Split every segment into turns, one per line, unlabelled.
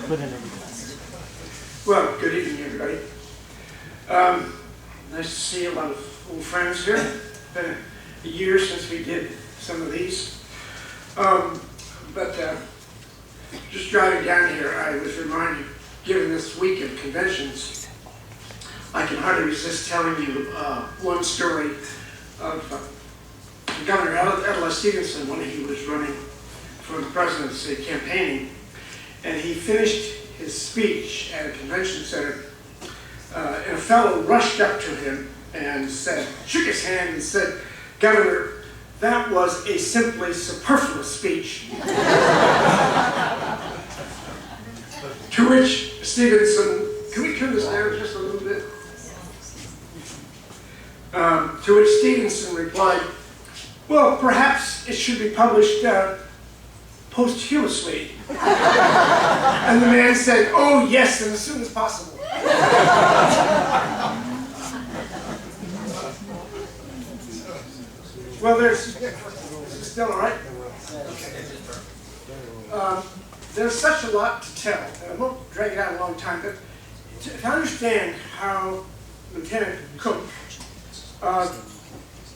put in a request.
Well, good evening, everybody. Nice to see a lot of old friends here. It's been a year since we did some of these. Just driving down here, I was reminded, given this week of conventions, I can hardly resist telling you one story of Governor Adlai Stevenson when he was running for the presidency campaigning, and he finished his speech at a convention center, and a fellow rushed up to him and shook his hand and said, "Governor, that was a simply superfluous speech." To which Stevenson, can we turn this down just a little bit? To which Stevenson replied, "Well, perhaps it should be published posthumously." And the man said, "Oh yes, and as soon as possible." Well, is it still all right? Okay. There's such a lot to tell, and I won't drag it out a long time, but to understand how Lieutenant Cook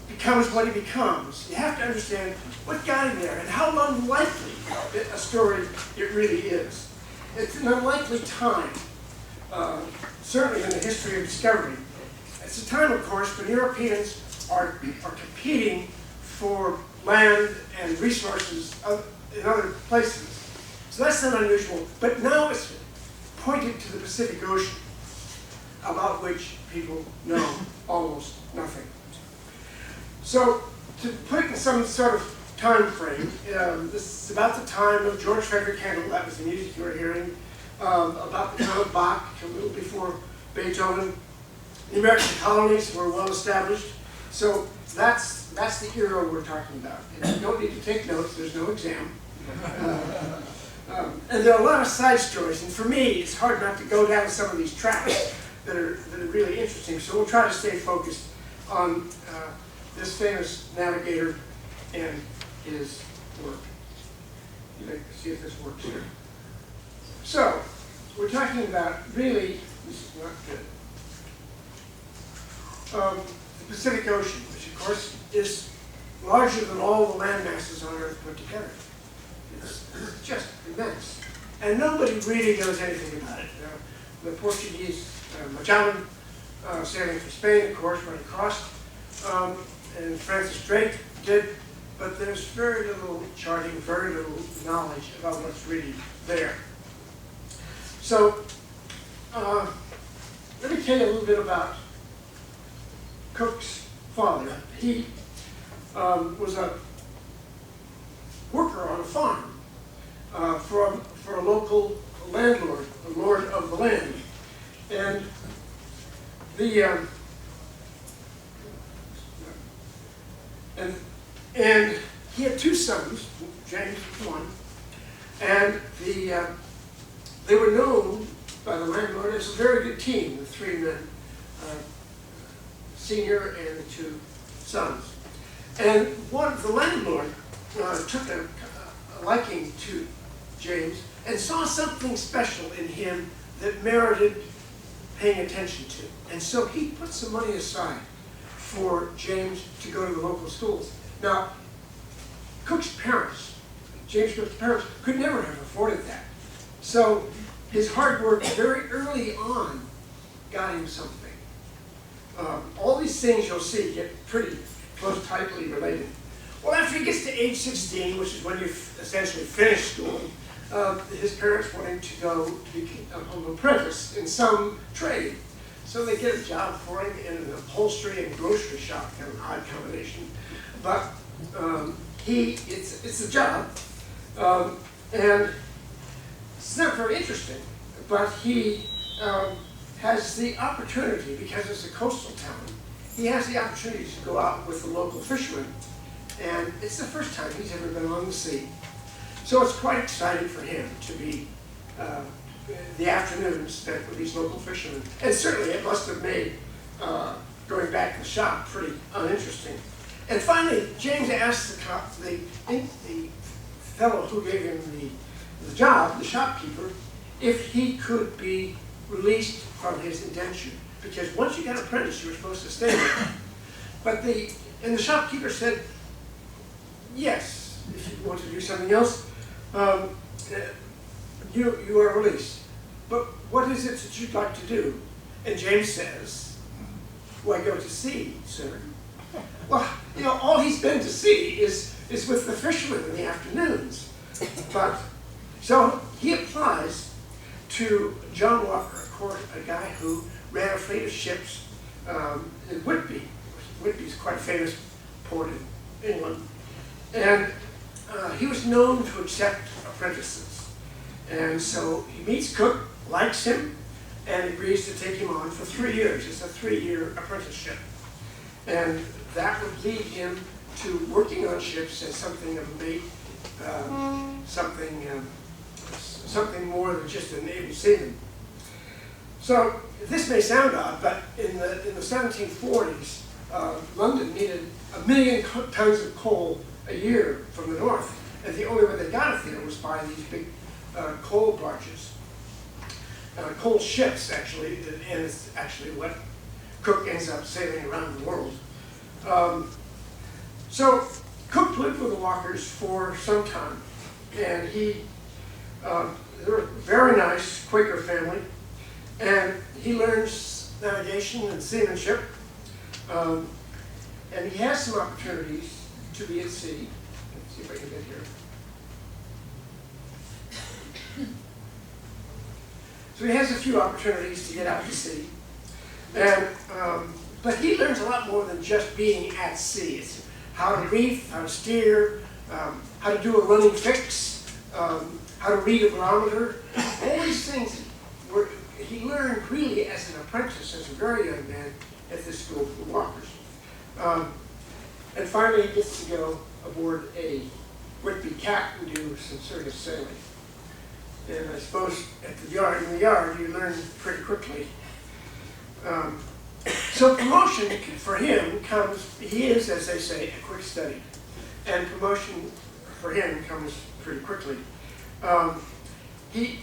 becomes what he becomes, you have to understand what got him there and how unlikely a story it really is. It's an unlikely time, certainly in the history of discovery. It's a time, of course, when Europeans are competing for land and resources in other places. So that's not unusual, but now it's pointed to the Pacific Ocean, about which people know almost nothing. So, to put it in some sort of time frame, this is about the time of George Frederick Handel, that was the music you were hearing, about the time of Bach, a little before Beethoven. The American colonies were well established, so that's the era we're talking about. And you don't need to take notes, there's no exam. And there are a lot of side stories, and for me, it's hard not to go down some of these tracks that are really interesting, so we'll try to stay focused on this famous navigator and his work. Let's see if this works here. So, we're talking about really, this is not good, the Pacific Ocean, which of course is larger than all the land masses on Earth put together. It's just immense. And nobody really knows anything about it. The Portuguese, Magellan, sailing for Spain, of course, went across, and Francis Drake did, but there's very little charting, very little knowledge about what's really there. So, let me tell you a little bit about Cook's father. He was a worker on a farm for a local landlord, a lord of the land. And and he had two sons, James was one, and they were known by the landlord as a very good team, the three men, senior and the two sons. And the landlord took a liking to James and saw something special in him that merited paying attention to. And so he put some money aside for James to go to the local schools. Now, Cook's parents, James Cook's parents, could never have afforded that. So his hard work very early on got him something. All these things you'll see get pretty close, tightly related. Well, after he gets to age 16, which is when you essentially finish school, his parents want him to go to be an apprentice in some trade. So they get a job for him in an upholstery and grocery shop, kind of an odd combination. But it's a job, and it's not very interesting, but he has the opportunity, because it's a coastal town, he has the opportunity to go out with the local fishermen, and it's the first time he's ever been on the sea. So it's quite exciting for him to be the afternoons spent with these local fishermen. And certainly it must have made going back to the shop pretty uninteresting. And finally, James asked the fellow who gave him the job, the shopkeeper, if he could be released from his indenture. Because once you got an apprentice, you were supposed to stay there. But the shopkeeper said, yes, if you want to do something else, you are released. But what is it that you'd like to do? And James says, why go to sea, sir? Well, you know, all he's been to sea is with the fishermen in the afternoons. But, so he applies to John Walker, of course, a guy who ran a fleet of ships in Whitby. Whitby's quite a famous port in England. And he was known to accept apprentices. And so he meets Cook, likes him, and agrees to take him on for 3 years. It's a 3-year apprenticeship. And that would lead him to working on ships as something of a mate, something more than just a naval seaman. So this may sound odd, but in the 1740s, London needed 1 million tons of coal a year from the north, and the only way they got it there was by these big coal barges, coal ships actually, and it's actually what Cook ends up sailing around the world. So Cook lived with the Walkers for some time, and they're a very nice Quaker family, and he learns navigation and seamanship, and he has some opportunities to be at sea. Let's see if I can get here. So he has a few opportunities to get out to sea, and but he learns a lot more than just being at sea. It's how to reef, how to steer, how to do a running fix, how to read a barometer. All these things he learned really as an apprentice, as a very young man, at this school for the Walkers. And finally he gets to go aboard a Whitby cat and do some serious sailing. And I suppose in the yard you learn pretty quickly. So promotion for him comes, he is, as they say, a quick study. And promotion for him comes pretty quickly. In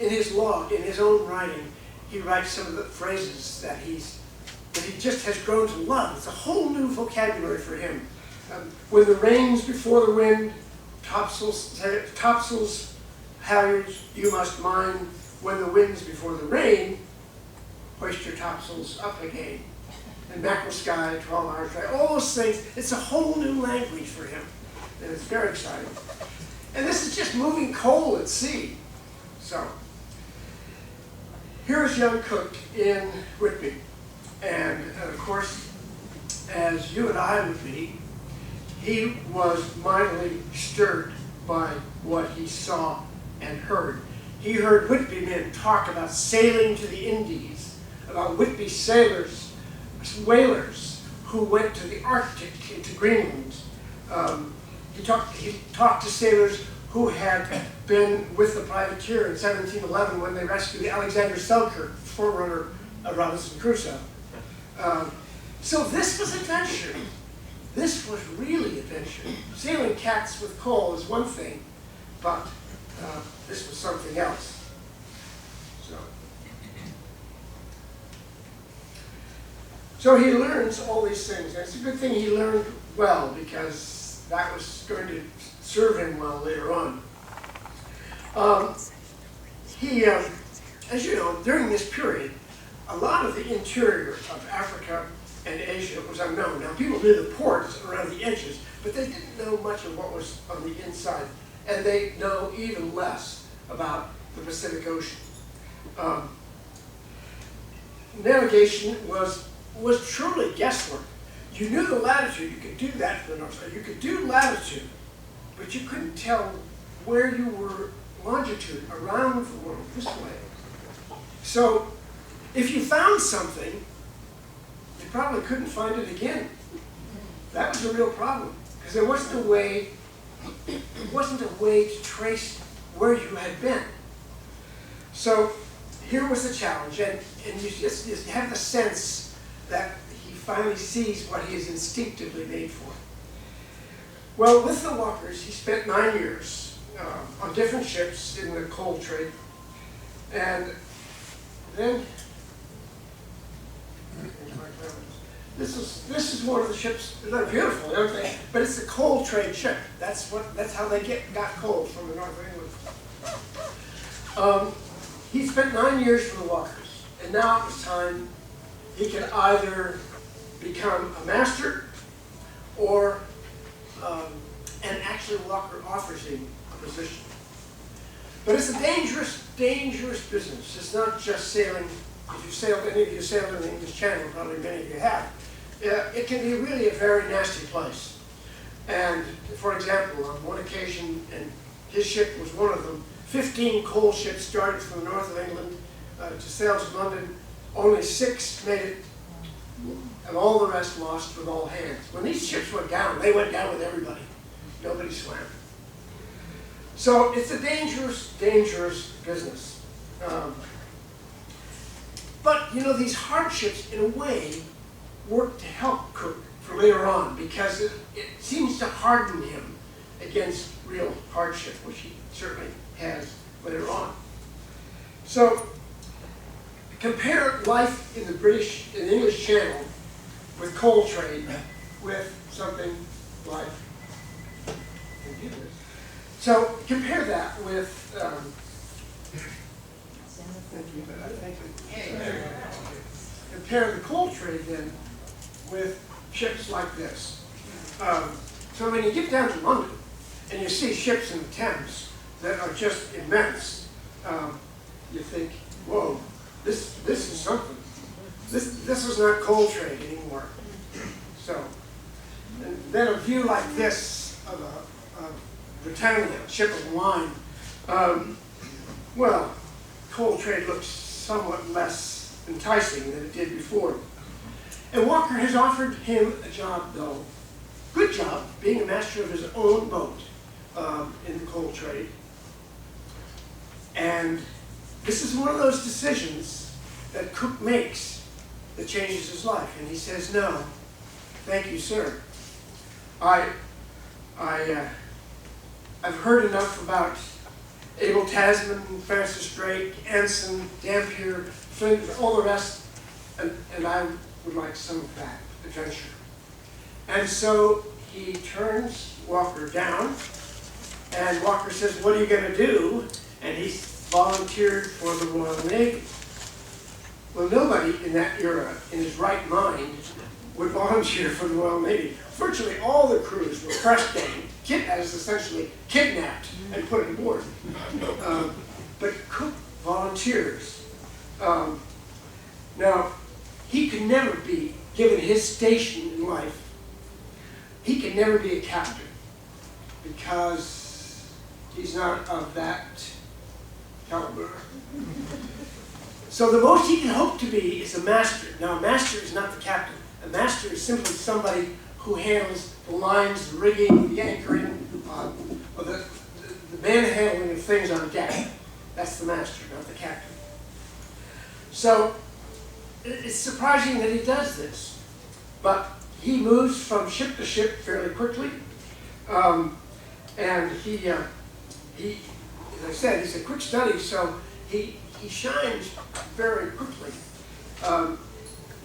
his log, in his own writing, he writes some of the phrases that he just has grown to love. It's a whole new vocabulary for him. When the rain's before the wind, topsails, halyards, you must mind. When the wind's before the rain, hoist your topsails up again. And mackerel sky, 12 hours dry, all those things. It's a whole new language for him. And it's very exciting. And this is just moving coal at sea. So, here's young Cook in Whitby. And of course, as you and I would be, he was mightily stirred by what he saw and heard. He heard Whitby men talk about sailing to the Indies, about Whitby sailors, whalers who went to the Arctic, into Greenland. He talked to sailors who had been with the privateer in 1711 when they rescued Alexander Selkirk, forerunner of Robinson Crusoe. So this was adventure. This was really adventure. Sailing cats with coal is one thing, but this was something else. So he learns all these things. And it's a good thing he learned well, because that was going to serve him well later on. As you know, during this period, a lot of the interior of Africa and Asia was unknown. Now, people knew the ports around the edges, but they didn't know much of what was on the inside. And they know even less about the Pacific Ocean. Navigation was truly guesswork. You knew the latitude, you could do that for the North Side. You could do latitude, but you couldn't tell where you were longitude around the world this way. So if you found something, you probably couldn't find it again. That was a real problem, because there wasn't a way to trace where you had been. So here was the challenge, and you just have the sense that he finally sees what he is instinctively made for. Well, with the Walkers, he spent 9 years on different ships in the coal trade. And then, this is one of the ships. They're beautiful, aren't they? But it's a coal trade ship. That's how they got coal from the north of England. He spent 9 years for the Walkers, and now it was time. He could either become a master, or and actually Walker offers him a position. But it's a dangerous, dangerous business. It's not just sailing. If you've sailed, any of you sailed in the English Channel, probably many of you have. It can be really a very nasty place. And for example, on one occasion, and his ship was one of them, 15 coal ships started from the north of England to sail to London. Only 6 made it, and all the rest lost with all hands. When these ships went down, they went down with everybody. Nobody swam. So it's a dangerous, dangerous business. But, you know, these hardships, in a way, work to help Cook for later on, because it seems to harden him against real hardship, which he certainly has later on. So, compare life in the English Channel with coal trade with something like, so compare that with, compare the coal trade then with ships like this. So when you get down to London and you see ships in the Thames that are just immense, you think, whoa, this is something. This is not coal trade anymore. So, and then a view like this of a Britannia, ship of the line, well, coal trade looks somewhat less enticing than it did before. And Walker has offered him a job, though, good job, being a master of his own boat in the coal trade. And this is one of those decisions that Cook makes that changes his life. And he says, no, thank you, sir. I've heard enough about Abel Tasman, Francis Drake, Anson, Dampier, Flint, all the rest, and I would like some of that adventure. And so he turns Walker down, and Walker says, what are you going to do? And he volunteered for the Royal Navy. Well, nobody in that era, in his right mind, would volunteer for the Royal Navy. Virtually all the crews were press ganged, as essentially kidnapped and put aboard. But Cook volunteers. Now, he could never be, given his station in life, he could never be a captain because he's not of that caliber. So the most he can hope to be is a master. Now, a master is not the captain. A master is simply somebody who handles the lines, the rigging, the anchoring, or the manhandling of things on deck. That's the master, not the captain. So it's surprising that he does this, but he moves from ship to ship fairly quickly, and he, as I said, he's a quick study, so he shines very quickly.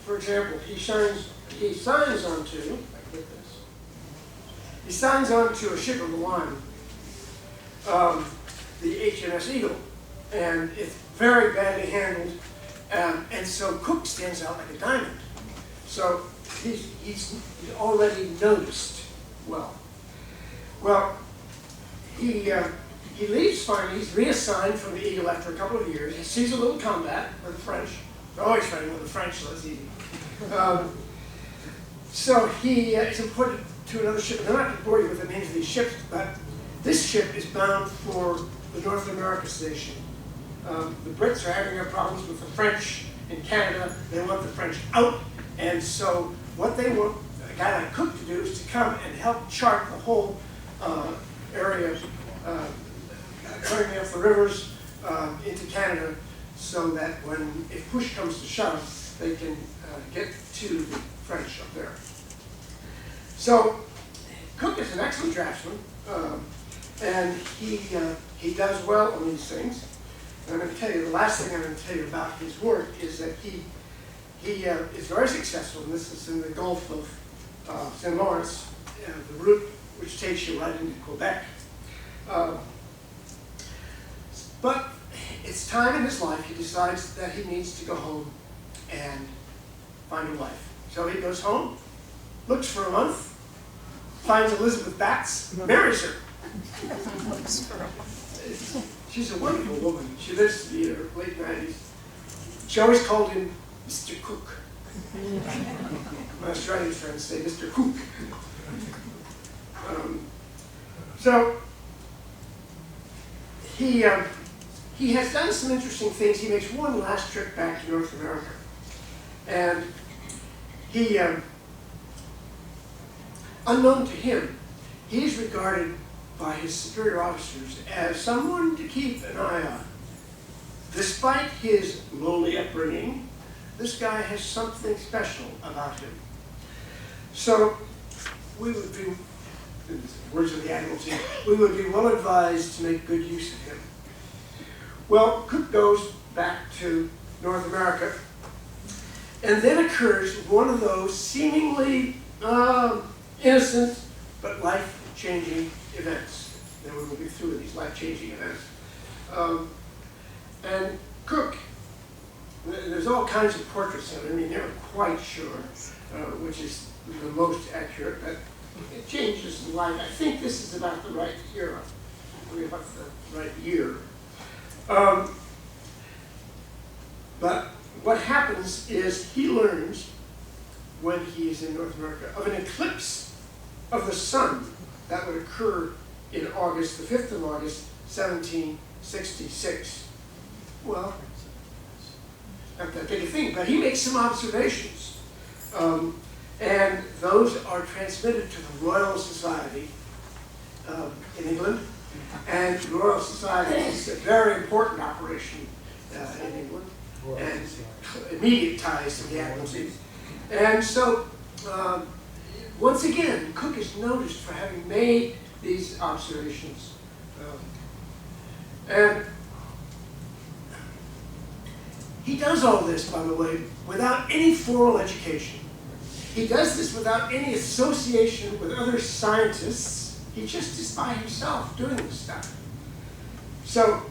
For example, he signs onto a ship of the line, the HMS Eagle, and it's very badly handled, and so Cook stands out like a diamond. So he's already noticed well. Well, he leaves finally. He's reassigned from the Eagle after a couple of years. He sees a little combat with the French. They're always fighting with the French, so it's easy. So he is imported to another ship. And I'm not going to bore you with the names of these ships, but this ship is bound for the North America station. The Brits are having their problems with the French in Canada. They want the French out. And so what they want a guy like Cook to do is to come and help chart the whole area, cutting off the rivers into Canada, so that if push comes to shove, they can get to the French up there. So Cook is an excellent draftsman. And he does well on these things. And I'm going to tell you, the last thing I'm going to tell you about his work is that he is very successful, and this is in the Gulf of St. Lawrence, the route which takes you right into Quebec. But it's time in his life he decides that he needs to go home and find a wife. So he goes home, looks for a month, finds Elizabeth Batts, marries her. She's a wonderful woman. She lives to be in her late 90s. She always called him Mr. Cook. My Australian friends say Mr. Cook. So he has done some interesting things. He makes one last trip back to North America. And he, unknown to him, he's regarded by his superior officers as someone to keep an eye on. Despite his lowly upbringing, this guy has something special about him. So we would be, in the words of the Admiralty, we would be well advised to make good use of him. Well, Cook goes back to North America, and then occurs one of those seemingly innocent but life-changing events. And we will be through these life-changing events. And Cook, there's all kinds of portraits of him. I mean, they're quite sure which is the most accurate, but it changes in life. I think this is about the right era, about the right year. But what happens is he learns, when he is in North America, of an eclipse of the sun that would occur in August, the 5th of August, 1766. Well, not that big a thing, but he makes some observations. And those are transmitted to the Royal Society in England. And the Royal Society is a very important operation in England, and immediate ties to the Admiralty. And so, once again, Cook is noticed for having made these observations. And he does all this, by the way, without any formal education. He does this without any association with other scientists. He just is by himself doing this stuff. So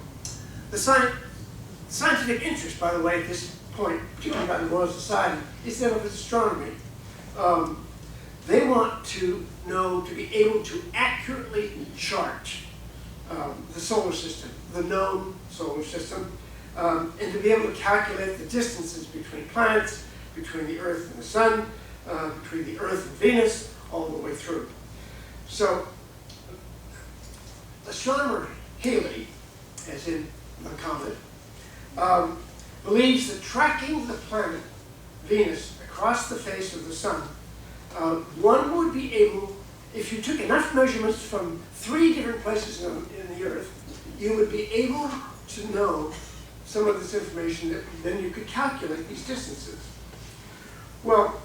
the scientific interest, by the way, at this point, particularly by the Royal Society, is that of astronomy. They want to know, to be able to accurately chart the solar system, the known solar system, and to be able to calculate the distances between planets, between the Earth and the Sun, between the Earth and Venus, all the way through. So, astronomer Halley, as in the comet, believes that tracking the planet Venus across the face of the Sun, one would be able, if you took enough measurements from 3 different places in the Earth, you would be able to know some of this information that then you could calculate these distances. Well,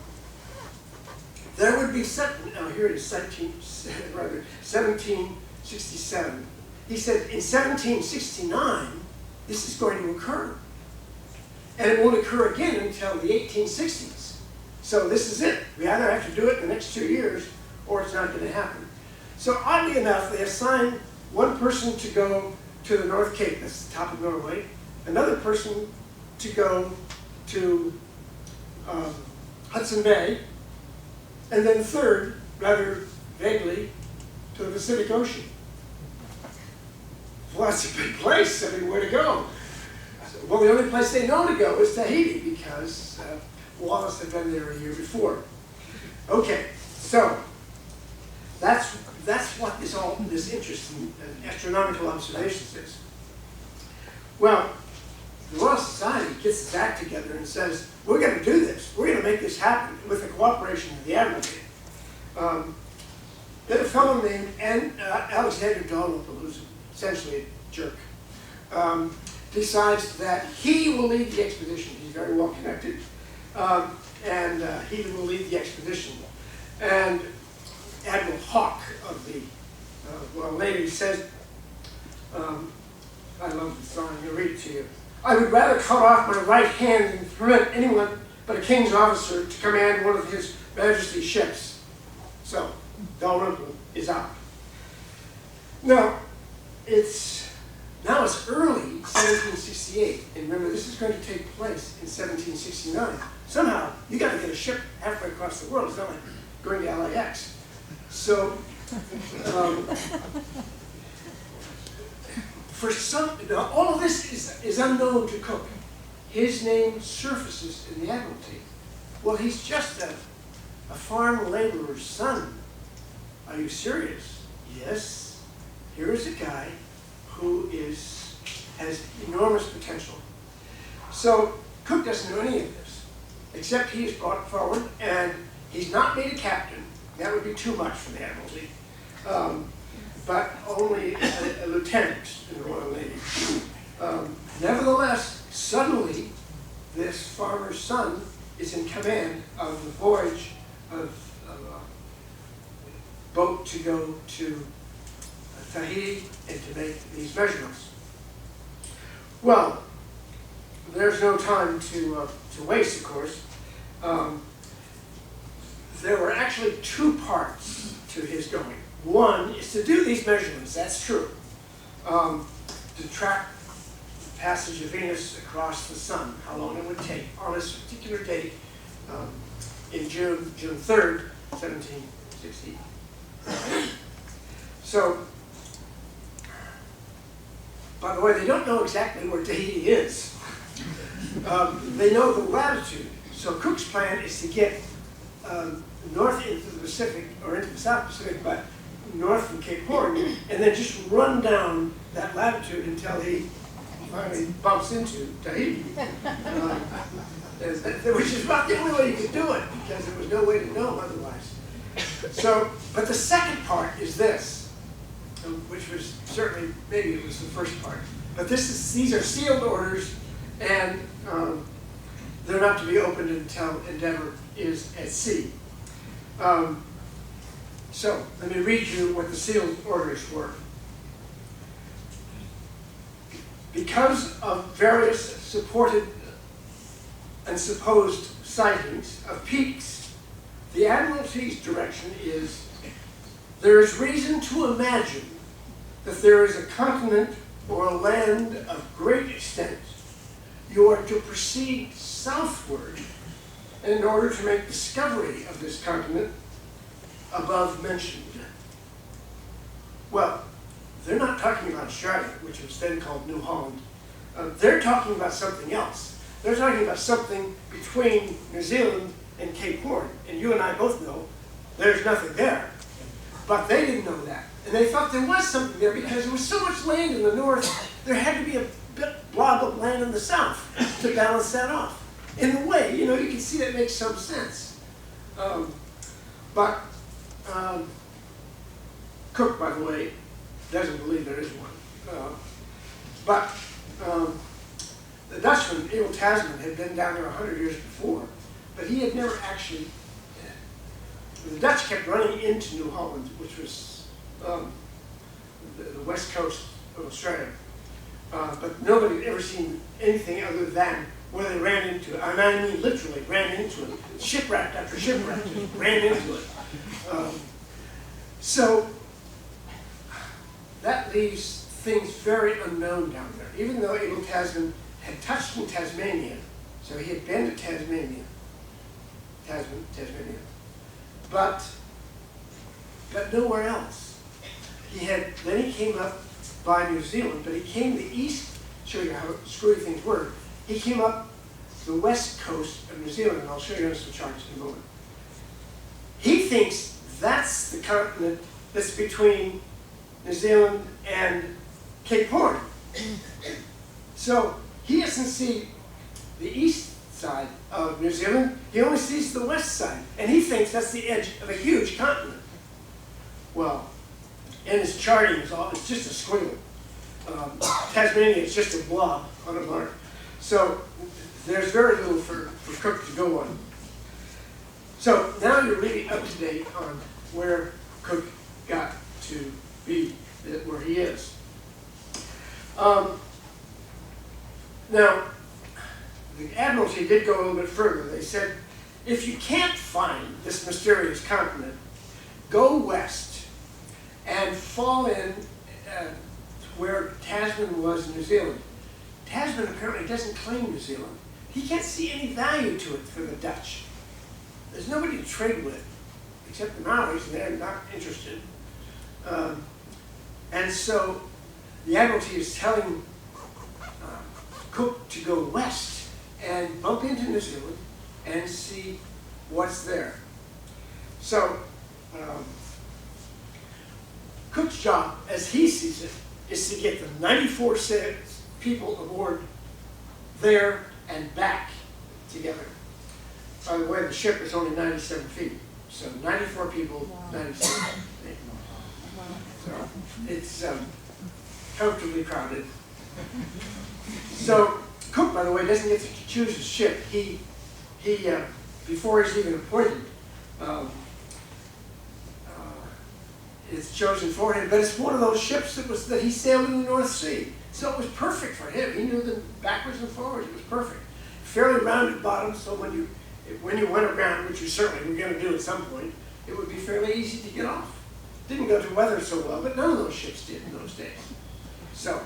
there would be here it is 1767. He said in 1769, this is going to occur. And it won't occur again until the 1860s. So this is it. We either have to do it in the next 2 years, or it's not going to happen. So oddly enough, they assign one person to go to the North Cape, that's the top of Norway, another person to go to Hudson Bay, and then third, rather vaguely, to the Pacific Ocean. Well, that's a big place. I mean, where to go? Well, the only place they know to go is Tahiti, because Wallace had been there a year before. Okay, so that's what this interest in astronomical observations is. Well, the Royal Society gets its act together and says, we're going to do this. We're going to make this happen with the cooperation of the Admiralty. Then a fellow named Alexander Donald, who's essentially a jerk, decides that he will lead the expedition. He's very well connected. And he will lead the expedition. And Admiral Hawke of the Royal Navy says, I love the song, I'll read it to you. I would rather cut off my right hand than permit anyone but a king's officer to command one of his majesty's ships. So, Dalrymple is out. Now, it's early 1768, and remember this is going to take place in 1769. Somehow, you got to get a ship halfway across the world. It's not like going to LAX. So, all of this is unknown to Cook. His name surfaces in the Admiralty. Well, he's just a farm laborer's son. Are you serious? Yes. Here is a guy who has enormous potential. So Cook doesn't know any of this, except he is brought forward, and he's not made a captain. That would be too much for the Admiralty. But only a lieutenant in the Royal Navy. Nevertheless, suddenly, this farmer's son is in command of the Voyage of a boat to go to Tahiti and to make these measurements. Well, there's no time to waste, of course. There were actually two parts to his going. One is to do these measurements, that's true, to track the passage of Venus across the sun, how long it would take on this particular date in June 3rd, 1760. So, by the way, they don't know exactly where Tahiti is. They know the latitude. So Cook's plan is to get north into the Pacific, or into the South Pacific, but north from Cape Horn, and then just run down that latitude until he finally bumps into Tahiti. Which is about the only way you could do it, because there was no way to know otherwise. So, but the second part is this, which was certainly, maybe it was the first part, but these are sealed orders, and they're not to be opened until Endeavour is at sea. So, let me read you what the sealed orders were. Because of various supported and supposed sightings of peaks, the Admiralty's direction is, there is reason to imagine that there is a continent or a land of great extent. You are to proceed southward in order to make discovery of this continent above mentioned. Well, they're not talking about Australia, which was then called New Holland. They're talking about something else. They're talking about something between New Zealand and Cape Horn. And you and I both know there's nothing there. But they didn't know that. And they thought there was something there because there was so much land in the north, there had to be a blob of land in the south to balance that off. In a way, you can see that makes some sense. But Cook, by the way, doesn't believe there is one. The Dutchman, Abel Tasman, had been down there 100 years before, but he had never actually. The Dutch kept running into New Holland, which was the west coast of Australia, but nobody had ever seen anything other than where they ran into it. I mean literally ran into it. Shipwreck after shipwreck just ran into it. So that leaves things very unknown down there. Even though Abel Tasman had touched in Tasmania, so he had been to Tasmania, but nowhere else. Then he came up by New Zealand, but he came the east, show you how screwy things were. He came up the west coast of New Zealand, and I'll show you on some charts in a moment. He thinks that's the continent that's between New Zealand and Cape Horn. So he doesn't see the east side of New Zealand, he only sees the west side, and he thinks that's the edge of a huge continent. Well, in his charting, it's just a squiggle. Tasmania is just a blob on a mark. So there's very little for Cook to go on. So now you're really up to date on where Cook got to be, where he is. Now, the Admiralty did go a little bit further. They said, if you can't find this mysterious continent, go west and fall in where Tasman was in New Zealand. Tasman apparently doesn't claim New Zealand. He can't see any value to it for the Dutch. There's nobody to trade with, except the Maoris, and they're not interested. And so the Admiralty is telling Cook to go west and bump into New Zealand and see what's there. So Cook's job, as he sees it, is to get the 94 people aboard there and back together. By the way, the ship is only 97 feet, so 94 people, 97 feet. So it's comfortably crowded. So Cook, by the way, doesn't get to choose his ship. He before he's even appointed, it's chosen for him. But it's one of those ships that he sailed in the North Sea. So it was perfect for him. He knew them backwards and forwards. It was perfect. Fairly rounded bottom, so when you went around, which you certainly were going to do at some point, it would be fairly easy to get off. Didn't go to weather so well, but none of those ships did in those days. So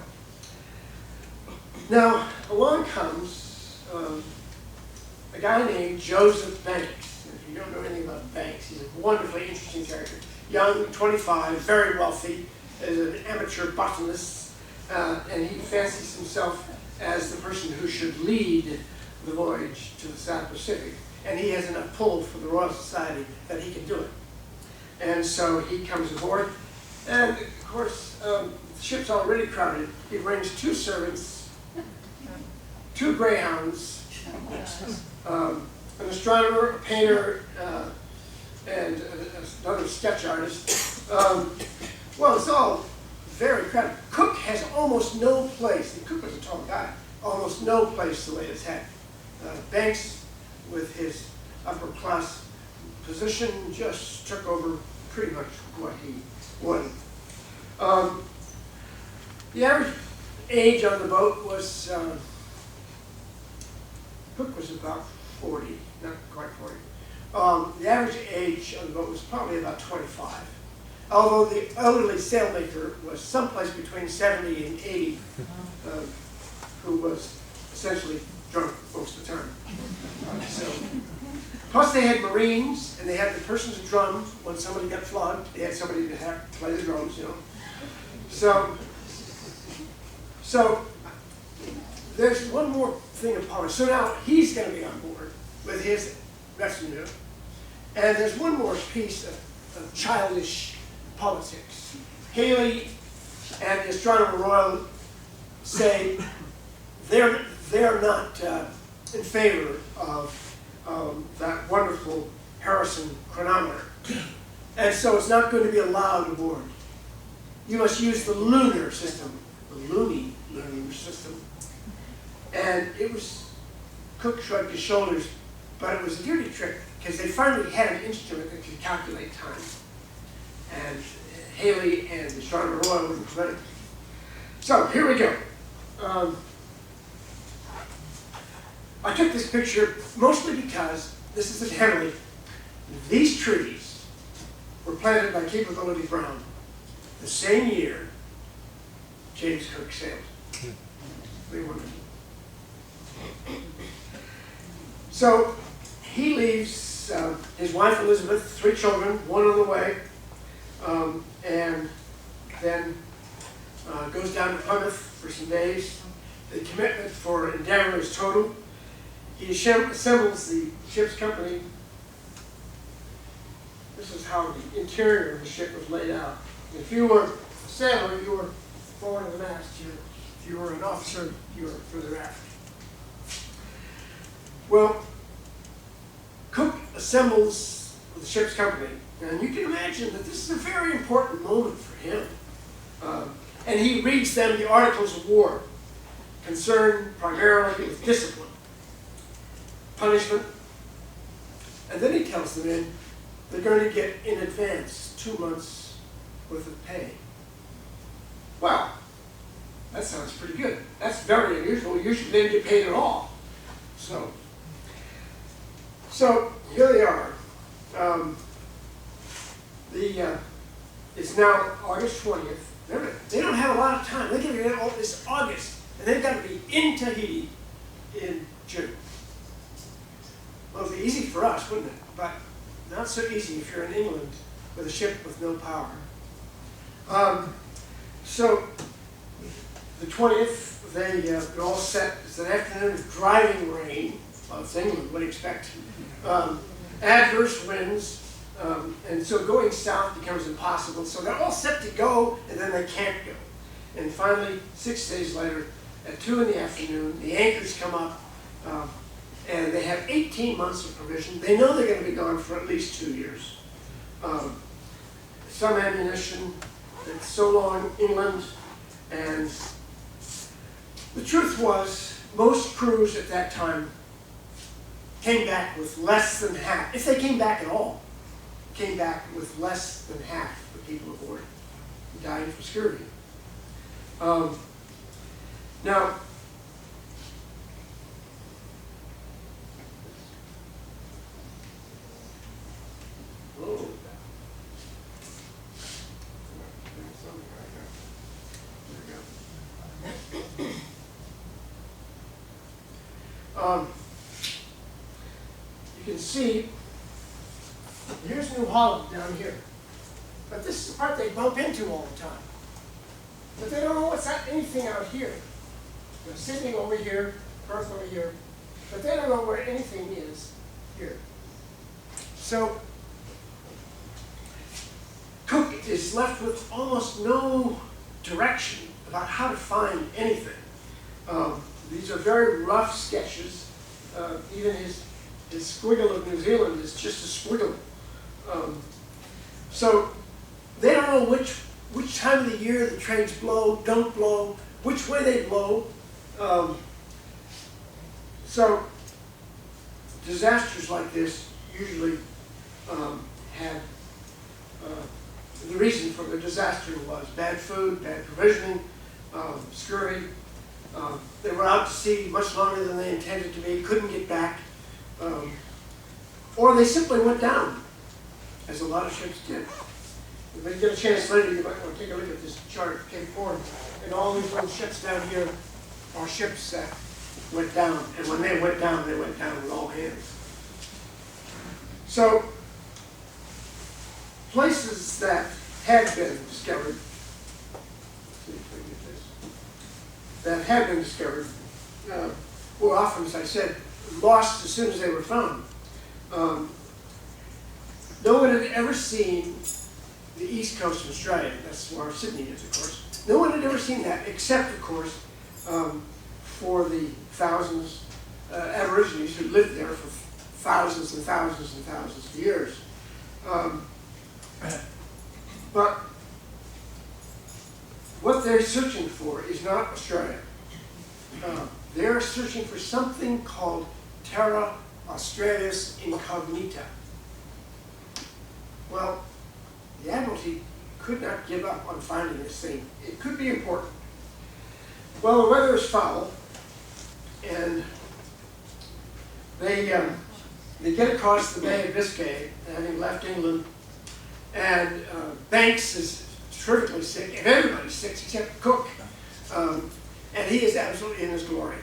now along comes a guy named Joseph Banks. If you don't know anything about Banks, he's a wonderfully interesting character. Young, 25, very wealthy, is an amateur botanist, and he fancies himself as the person who should lead the voyage to the South Pacific. And he has enough pull for the Royal Society that he can do it. And so he comes aboard, and of course, the ship's already crowded. He brings 2 servants, 2 greyhounds, an astronomer, a painter, and another sketch artist. Well, it's all very crowded. Cook has almost no place, and Cook was a tall guy, almost no place to lay his head. Banks, with his upper class position, just took over pretty much what he wanted. The average age on the boat was, Cook was about 40, not quite 40. The average age on the boat was probably about 25. Although the elderly sailmaker was someplace between 70 and 80, who was essentially drunk most of the time. So, plus they had Marines, and they had the persons who drummed. When somebody got flogged, they had somebody to have to play the drums, you know. So there's one more thing of politics. So now he's going to be on board with his retinue, and there's one more piece of childish politics. Haley and the Astronomer Royal say they're not in favor of that wonderful Harrison chronometer. And so it's not going to be allowed aboard. You must use the lunar system, the lunar system. And it was, Cook shrugged his shoulders, but it was a dirty trick because they finally had an instrument that could calculate time. And Haley and the Astronomer Royal wouldn't let it. So here we go. I took this picture mostly because this is in Henley. These trees were planted by Capability Brown the same year James Cook sailed. Pretty wonderful. So he leaves his wife Elizabeth, 3 children, 1 on the way, and then goes down to Plymouth for some days. The commitment for Endeavour is total. He assembles the ship's company. This is how the interior of the ship was laid out. If you were a sailor, you were forward of the mast. If you were an officer, you were further aft. Well, Cook assembles the ship's company, and you can imagine that this is a very important moment for him. And he reads them the Articles of War, concerned primarily with discipline, punishment, and then he tells the men they're going to get in advance 2 months worth of pay. Well, that sounds pretty good. That's very unusual. Usually they didn't get paid at all. So here they are. It's now August 20th. Remember, they don't have a lot of time. They can get all this August, and they've got to be in Tahiti in June. Well, it'd be easy for us, wouldn't it? But not so easy if you're in England with a ship with no power. So the 20th, they're all set. It's an afternoon of driving rain. Well, it's England, what do you expect? Adverse winds. And so going south becomes impossible. So they're all set to go, and then they can't go. And finally, 6 days later, at 2 in the afternoon, the anchors come up, and they have 18 months of provision. They know they're going to be gone for at least 2 years. Some ammunition. It's so long, England. And the truth was, most crews at that time came back with less than half, if they came back at all, came back with less than half the people aboard who died from scurvy. Now, you can see, here's New Holland down here. But this is the part they bump into all the time. But they don't know what's anything out here. They're Sydney over here, Perth over here, but they don't know where anything is here. So Cook is left with almost no direction about how to find anything. These are very rough sketches. Even his squiggle of New Zealand is just a squiggle. So they don't know which time of the year the trades blow, don't blow, which way they blow. So disasters like this usually had the reason for the disaster was bad food, bad provisioning, scurvy. They were out to sea much longer than they intended to be, couldn't get back, or they simply went down, as a lot of ships did. If you get a chance later, you might want to take a look at this chart of Cape Horn, and all these little ships down here are ships that went down, and when they went down with all hands. So, places that had been discovered, were often, as I said, lost as soon as they were found. No one had ever seen the east coast of Australia. That's where Sydney is, of course. No one had ever seen that, except, of course, for the thousands Aborigines who lived there for thousands and thousands and thousands of years. But what they're searching for is not Australia. They're searching for something called Terra Australis Incognita. Well, the Admiralty could not give up on finding this thing. It could be important. Well, the weather is foul, and they get across the Bay of Biscay, having left England, and Banks is terrifically sick, and everybody's sick except Cook, and he is absolutely in his glory.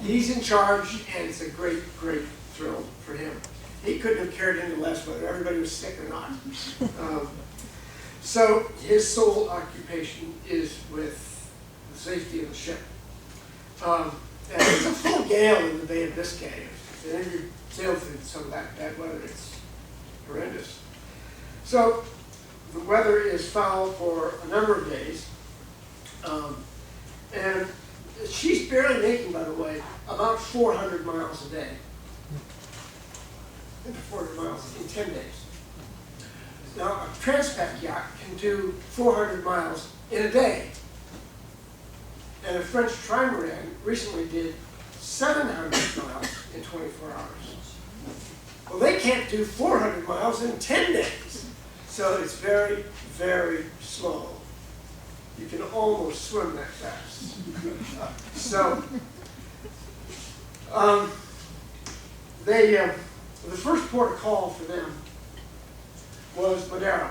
He's in charge, and it's a great, great thrill for him. He couldn't have cared any less whether everybody was sick or not. So his sole occupation is with the safety of the ship. And it's a full gale in the Bay of Biscay. If you sail through some of that bad weather, it's horrendous. So the weather is foul for a number of days. And she's barely making, by the way, about 400 miles a day. 400 miles in 10 days. Now, a Transpac yacht can do 400 miles in a day. And a French trimaran recently did 700 miles in 24 hours. Well, they can't do 400 miles in 10 days. So it's very, very slow. You can almost swim that fast. So, the first port of call for them was Madeira.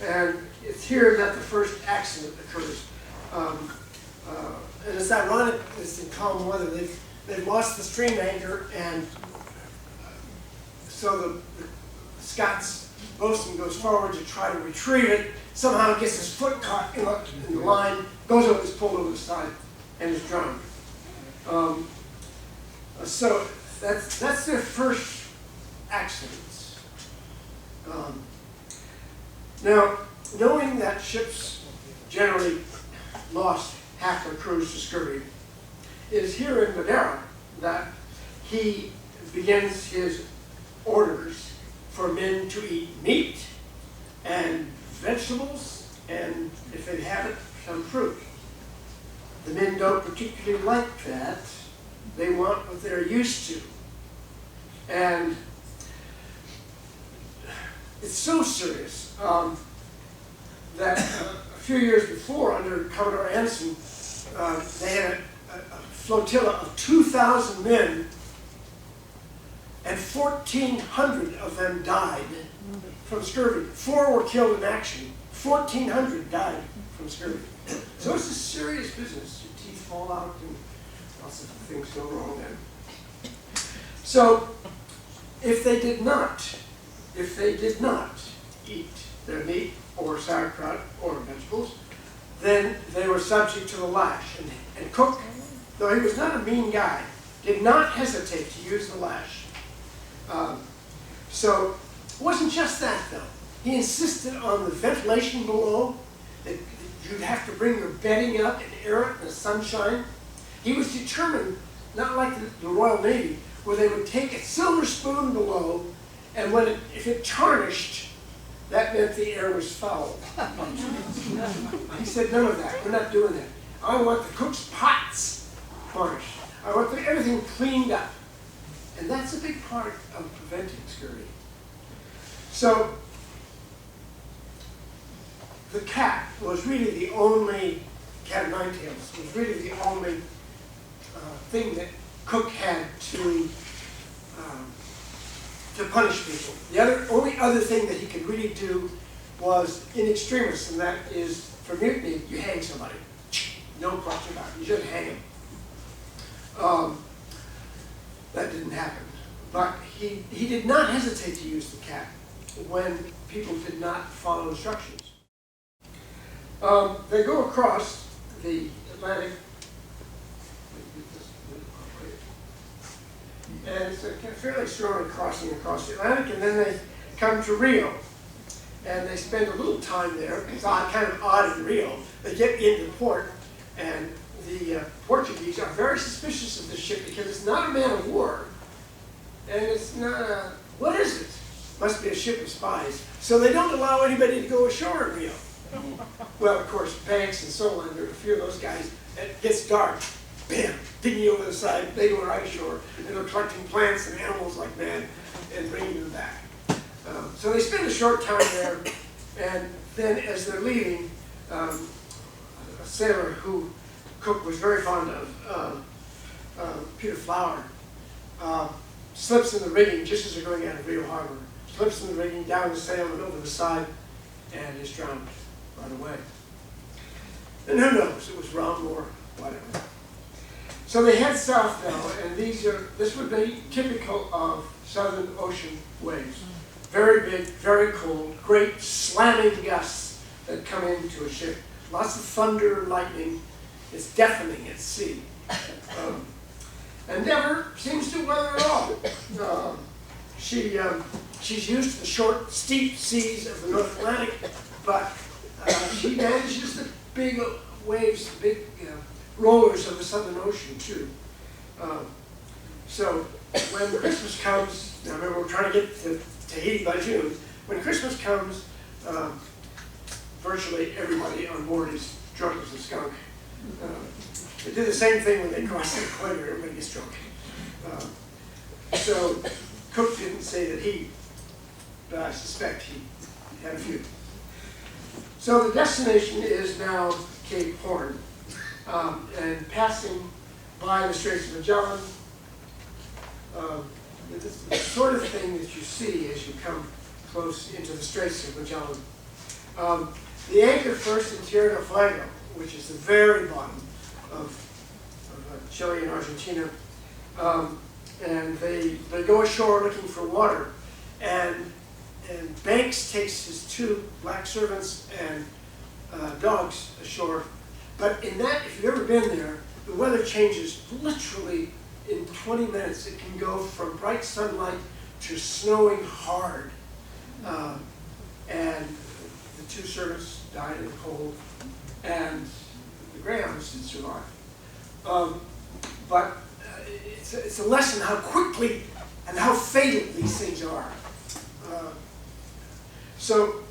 And it's here that the first accident occurs. And it's ironic, it's in calm weather. They've lost the stream anchor, and so the Scots boatswain goes forward to try to retrieve it. Somehow gets his foot caught in the line, goes over, is pulled over the side, and is drowned. So that's their first accidents. Now, knowing that ships generally lost half their crews to scurvy, it is here in Madeira that he begins his orders for men to eat meat and vegetables, and if they have it, some fruit. The men don't particularly like that. They want what they're used to. And it's so serious that a few years before, under Commodore Anderson, they had a flotilla of 2,000 men, and 1,400 of them died from scurvy. 4 were killed in action. 1,400 died from scurvy. So it's a serious business. Your teeth fall out and lots of things go wrong then. So if they did not eat their meat or sauerkraut or vegetables, then they were subject to the lash. And Cook, though he was not a mean guy, did not hesitate to use the lash. So it wasn't just that, though. He insisted on the ventilation below, that you'd have to bring your bedding up and air it in the sunshine. He was determined, not like the Royal Navy, where they would take a silver spoon below, and if it tarnished, that meant the air was foul. He said, none of that. We're not doing that. I want the cook's pots tarnished. I want everything cleaned up. And that's a big part of preventing scurvy. So the cat was really the only, cat of nine tails, was really the only thing that Cook had to punish people. The only other thing that he could really do was in extremis, and that is for mutiny, you hang somebody. No question about it. You just hang him. That didn't happen. But he did not hesitate to use the cat when people did not follow instructions. They go across the Atlantic, and it's a fairly strong crossing across the Atlantic, and then they come to Rio. And they spend a little time there. It's kind of odd in Rio. They get into port, and the Portuguese are very suspicious of this ship because it's not a man of war. And it's not a, what is it? Must be a ship of spies. So they don't allow anybody to go ashore in Rio. Well, of course, Banks and Solander, a few of those guys, it gets dark. Bam, digging over the side, they go right ashore. And they're collecting plants and animals like mad and bringing them back. So they spend a short time there, and then as they're leaving, a sailor who Cook was very fond of, Peter Flower, slips in the rigging just as they're going out of Rio Harbor. Slips in the rigging, down the sail and over the side, and is drowned right away. And who knows, it was rum or whatever. So they head south now, and this would be typical of Southern Ocean waves. Very big, very cold, great slamming gusts that come into a ship. Lots of thunder and lightning. It's deafening at sea. And never seems to weather at all. She's used to the short, steep seas of the North Atlantic, but she manages the big waves, the big rollers of the Southern Ocean too. So when Christmas comes, now remember we're trying to get to Tahiti by June. When Christmas comes, virtually everybody on board is drunk as a skunk. They do the same thing when they cross the equator, everybody gets drunk. So Cook didn't say that but I suspect he had a few. So the destination is now Cape Horn, and passing by the Straits of Magellan. This is the sort of thing that you see as you come close into the Straits of Magellan. The anchor first in Tierra del Fuego, which is the very bottom of Chile and Argentina, and they go ashore looking for water, and Banks takes his 2 black servants and dogs ashore. But in that, if you've ever been there, the weather changes literally in 20 minutes. It can go from bright sunlight to snowing hard. And the 2 servants died in the cold, and the greyhounds did survive. But it's a lesson how quickly and how fatal these things are. So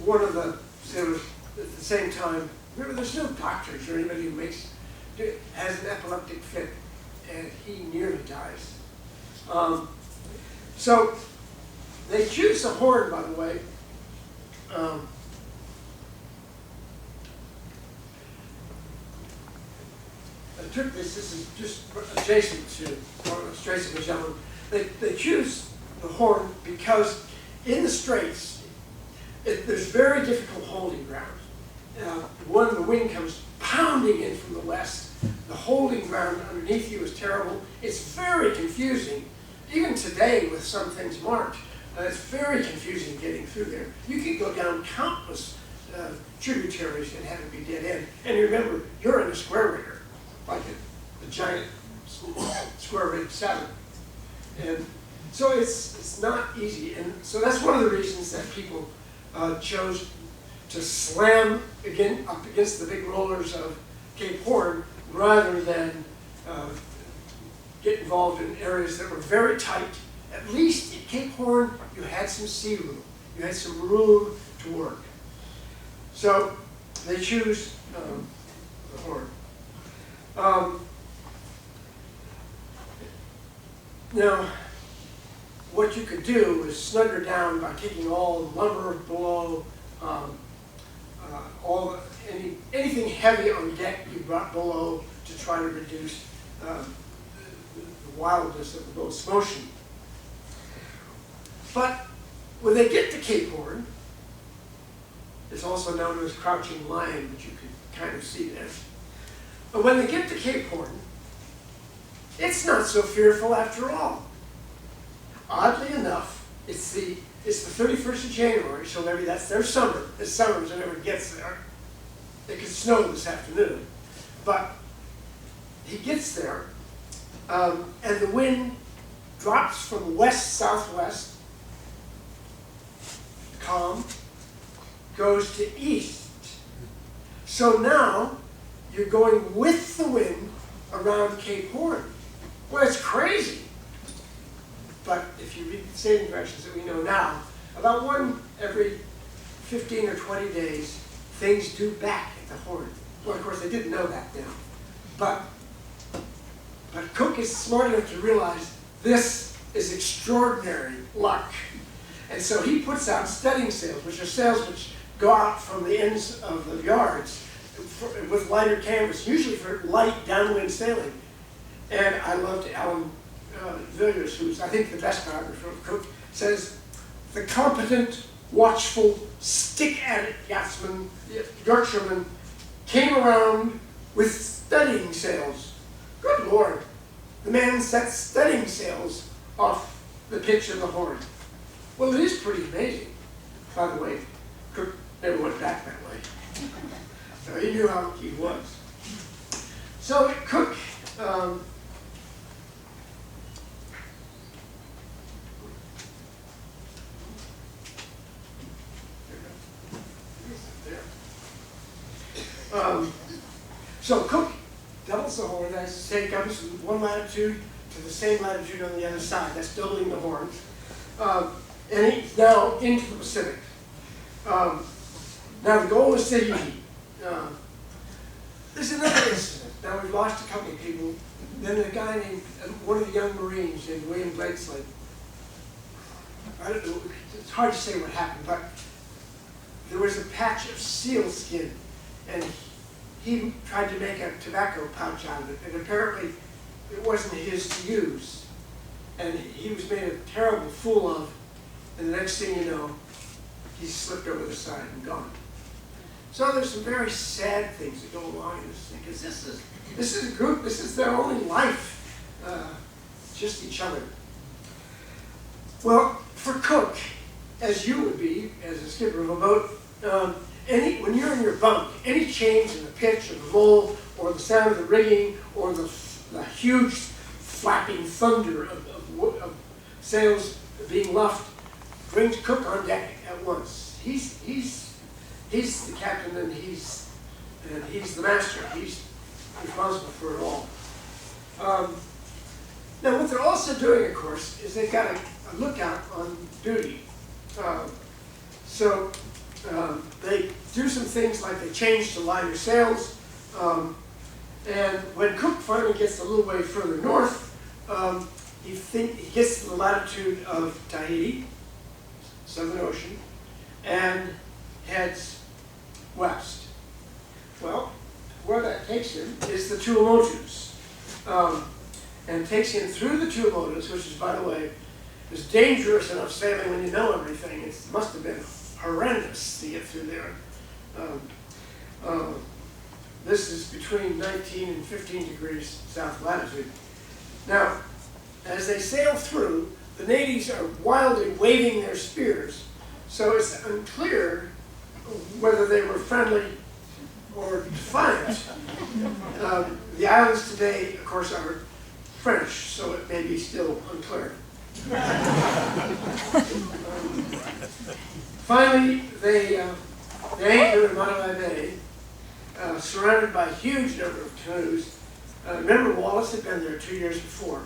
one of the sailors at the same time, remember, there's no doctors or anybody who has an epileptic fit, and he nearly dies. So they choose the Horn, by the way. I took this is just adjacent to Straits of Magellan. They choose the Horn because in the Straits, there's very difficult holding ground. When the wind comes pounding in from the west, the holding ground underneath you is terrible. It's very confusing. Even today with some things marked, it's very confusing getting through there. You could go down countless tributaries and have it be dead end. And remember, you're in a square rigger, like a giant square rig saddle. And so it's not easy. And so that's one of the reasons that people chose to slam up against the big rollers of Cape Horn rather than get involved in areas that were very tight. At least at Cape Horn, you had some sea room. You had some room to work. So they choose the Horn. Now, what you could do is snugger down by taking all the lumber below, anything heavy on deck you brought below to try to reduce the wildness of the boat's motion. But when they get to Cape Horn, it's also known as Crouching Lion, but you can kind of see this. But when they get to Cape Horn, it's not so fearful after all. Oddly enough, it's the 31st of January, so maybe that's their summer. It's summer, so it never gets there. It could snow this afternoon. But he gets there, and the wind drops from west-southwest, calm, goes to east. So now you're going with the wind around Cape Horn. Well, it's crazy. But if you read the sailing directions that we know now, about one every 15 or 20 days, things do back at the Horn. Well, of course, they didn't know that then. But Cook is smart enough to realize this is extraordinary luck. And so he puts out studding sails, which are sails which go out from the ends of the yards with lighter canvas, usually for light downwind sailing. And I loved Alan Villiers, who's I think the best biographer of Cook, says, the competent, watchful, stick-at-it yachtsman, Yorkshireman, came around with studding sails. Good Lord, the man set studding sails off the pitch of the Horn. Well, it is pretty amazing. By the way, Cook never went back that way. So he knew how he was. So Cook, so Cook doubles the Horn, as I say, comes from one latitude to the same latitude on the other side. That's doubling the Horn. And he's now into the Pacific. Now the goal is city heat. There's another incident. Now we've lost a couple of people. Then a guy named, one of the young Marines named William Blakesley. I don't know, it's hard to say what happened, but there was a patch of seal skin, and he tried to make a tobacco pouch out of it, and apparently it wasn't his to use. And he was made a terrible fool of, and the next thing you know, he's slipped over the side and gone. So there's some very sad things that go along in this thing, because this is a group, this is their only life, just each other. Well, for Cook, as you would be, as a skipper of a boat, when you're in your bunk, any change in the pitch or the roll, or the sound of the rigging, or the huge flapping thunder of sails being luffed, brings Cook on deck at once. He's the captain, and he's the master. He's responsible for it all. Now, what they're also doing, of course, is they've got a lookout on duty. So they do some things like they change to lighter sails, and when Cook finally gets a little way further north, he gets to the latitude of Tahiti, Southern Ocean, and heads west. Well, where that takes him is the Tuamotus, and takes him through the Tuamotus, which is, by the way, is dangerous enough sailing when you know everything. It must have been horrendous to get through there. This is between 19 and 15 degrees south latitude. Now, as they sail through, the natives are wildly waving their spears, so it's unclear whether they were friendly or defiant. The islands today, of course, are French, so it may be still unclear. Finally, they anchor in Manuai Bay, surrounded by a huge number of canoes. Remember, Wallace had been there 2 years before.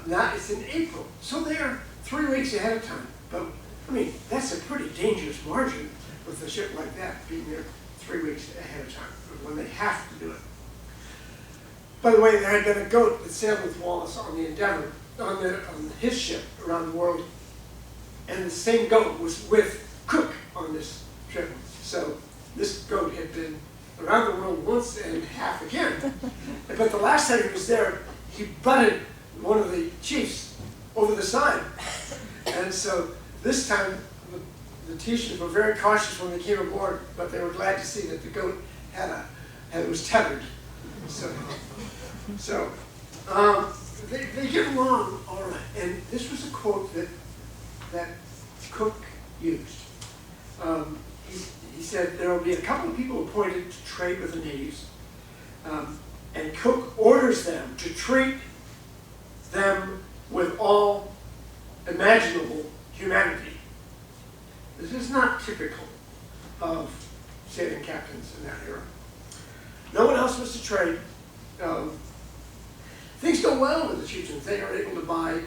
Now it's in April, so they are 3 weeks ahead of time. But I mean, that's a pretty dangerous margin with a ship like that being there 3 weeks ahead of time when they have to do it. By the way, there had been a goat that sailed with Wallace on the Endeavor, on his ship around the world, and the same goat was with Cook on this trip. So this goat had been around the world once and half again. But the last time he was there, he butted one of the chiefs over the side. And so this time, the Tahitians were very cautious when they came aboard, but they were glad to see that the goat was tethered. So they get along all right. And this was a quote that Cook used. He said, there will be a couple of people appointed to trade with the natives, and Cook orders them to treat them with all imaginable humanity. This is not typical of sailing captains in that era. No one else was to trade. Things go well with the chieftains. They are able to buy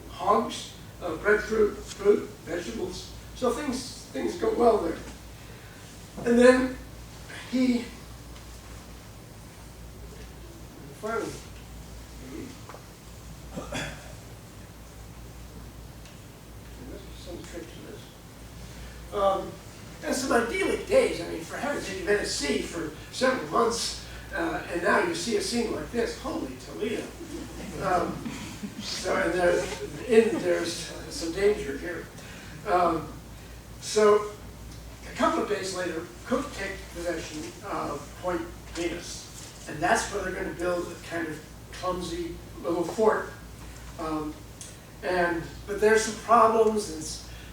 hogs, breadfruit, fruit, vegetables. So things go well there. And then he finally, there's some trick to this. And some idyllic days. I mean, for heaven's sake, you've been at sea for several months, and now you see a scene like this. Holy Toledo! So, and there's some danger here. So, a couple of days later, Cook takes possession of Point Venus, and that's where they're going to build a kind of clumsy little fort. But there's some problems and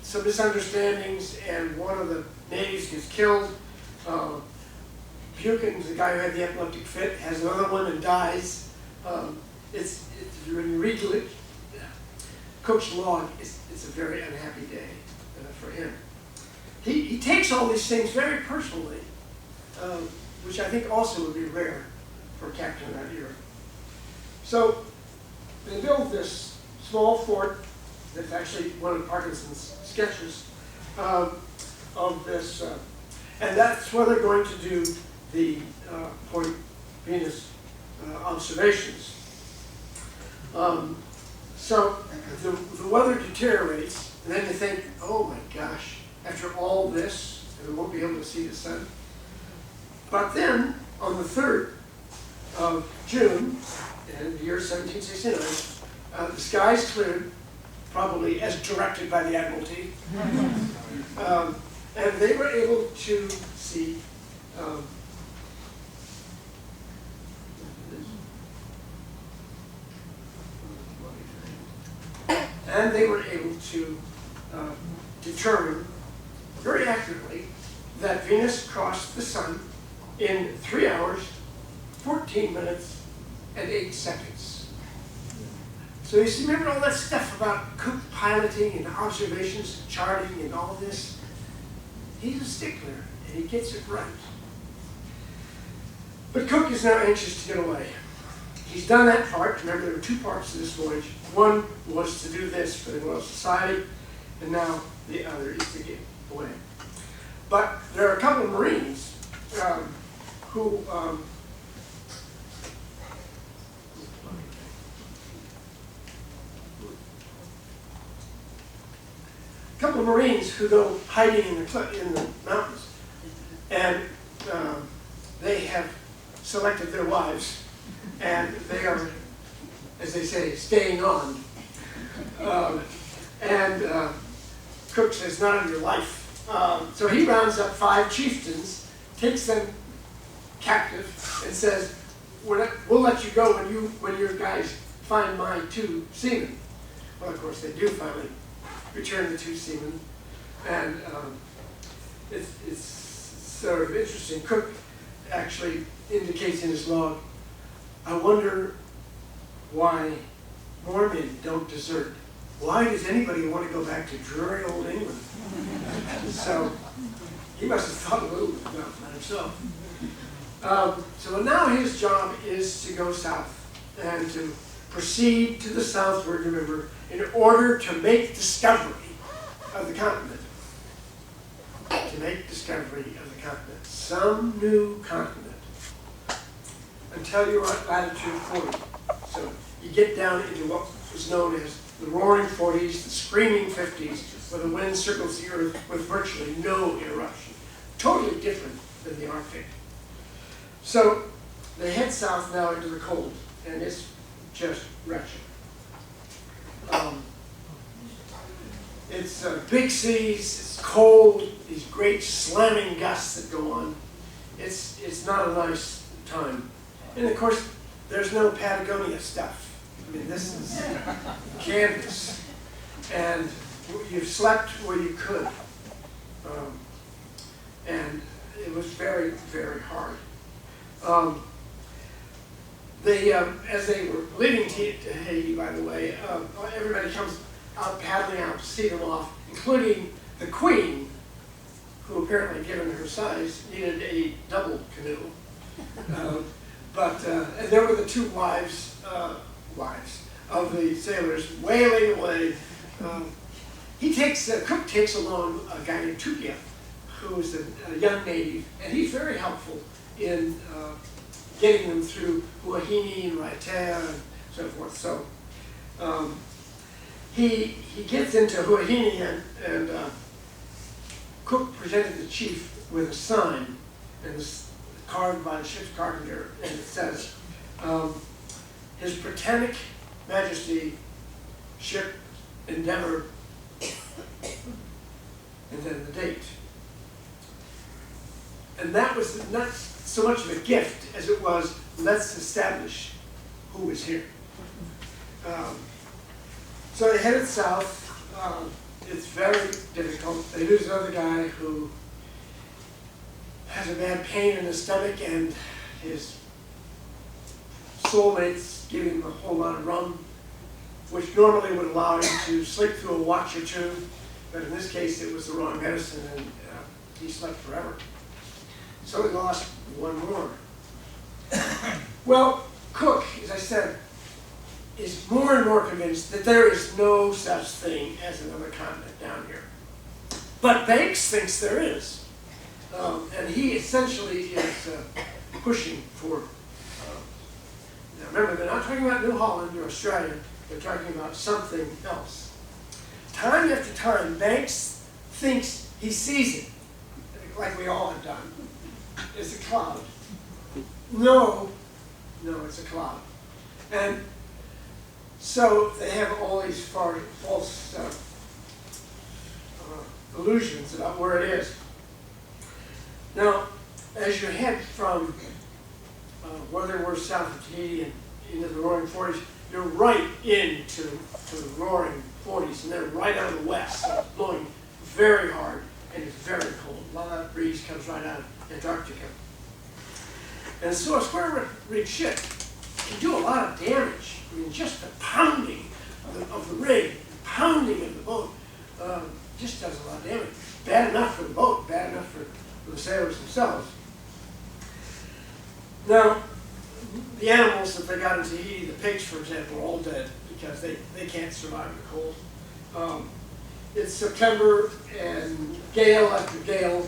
some misunderstandings, and one of the natives gets killed. Buchan, the guy who had the epileptic fit, has another one and dies. When you read Cook's log, it's a very unhappy day for him. He takes all these things very personally, which I think also would be rare for a captain of that era. So they build this small fort that's actually one of Parkinson's sketches of this, and that's where they're going to do the Point Venus observations. So the weather deteriorates, and then you think, oh my gosh, after all this, we won't be able to see the sun. But then On the 3rd of June, in the year 1769, the skies cleared, probably as directed by the Admiralty, and they were able to see and they were able to determine very accurately that Venus crossed the sun in 3 hours, 14 minutes, and 8 seconds. So you see, remember all that stuff about Cook piloting and observations, charting, and all this? He's a stickler, and he gets it right. But Cook is now anxious to get away. He's done that part. Remember, there were 2 parts to this voyage. One was to do this for the Royal Society, and now the other is to get away. But there are a couple of Marines who go hiding in the mountains, and they have selected their wives, and they are, as they say, staying on. Cook says, "Not on your life." So he rounds up 5 chieftains, takes them captive, and says, "We'll let you go when your guys find my 2 seamen." Well, of course, they do finally return the 2 seamen, and it's sort of interesting. Cook actually indicates in his log, "I wonder why more men don't desert. Why does anybody want to go back to dreary old England?" So he must have thought a little bit about that himself. So now his job is to go south and to proceed to the southward, remember, in order to make discovery of the continent. To make discovery of the continent. Some new continent. Until you're at latitude 40. So you get down into what was known as the roaring 40s, the screaming 50s, where the wind circles the earth with virtually no interruption. Totally different than the Arctic. So they head south now into the cold, and it's just wretched. It's big seas, it's cold, these great slamming gusts that go on. It's not a nice time. And of course, there's no Patagonia stuff. I mean, this is canvas. And you slept where you could. And it was very, very hard. As they were leaving Tahiti, by the way, everybody comes out paddling out to see them off, including the Queen, who apparently, given her size, needed a double canoe. And there were the 2 wives of the sailors wailing away. Cook takes along a guy named Tupia, who's a young native, and he's very helpful in getting them through Huahine and Raiatea and so forth. So he gets into Huahine, and Cook presented the chief with a sign, and it's carved by the ship's carpenter, and it says, "His Britannic Majesty, Ship Endeavour," and then the date. And that was not so much of a gift as it was, let's establish who is here. So they headed south. It's very difficult. They lose another guy who has a bad pain in his stomach, and his soulmates give him a whole lot of rum, which normally would allow him to sleep through a watch or 2, but in this case it was the wrong medicine, and he slept forever. So he lost 1 more. Well, Cook, as I said, is more and more convinced that there is no such thing as another continent down here. But Banks thinks there is. And he essentially is pushing for, now remember, they're not talking about New Holland or Australia, they're talking about something else. Time after time, Banks thinks he sees it, like we all have done. It's a cloud. No, it's a cloud. And so they have all these false illusions about where it is. Now, as you head from where they were south of Tahiti and into the Roaring Forties, you're right into the Roaring Forties, and they're right out of the west, so it's blowing very hard, and it's very cold. A lot of that breeze comes right out of Antarctica. And so a square rig ship can do a lot of damage. I mean, just the pounding of the rig, pounding of the boat, just does a lot of damage. Bad enough for the boat, bad enough for the sailors themselves. Now, the animals that they got in Tahiti, the pigs, for example, are all dead because they can't survive the cold. It's September, and gale after gale,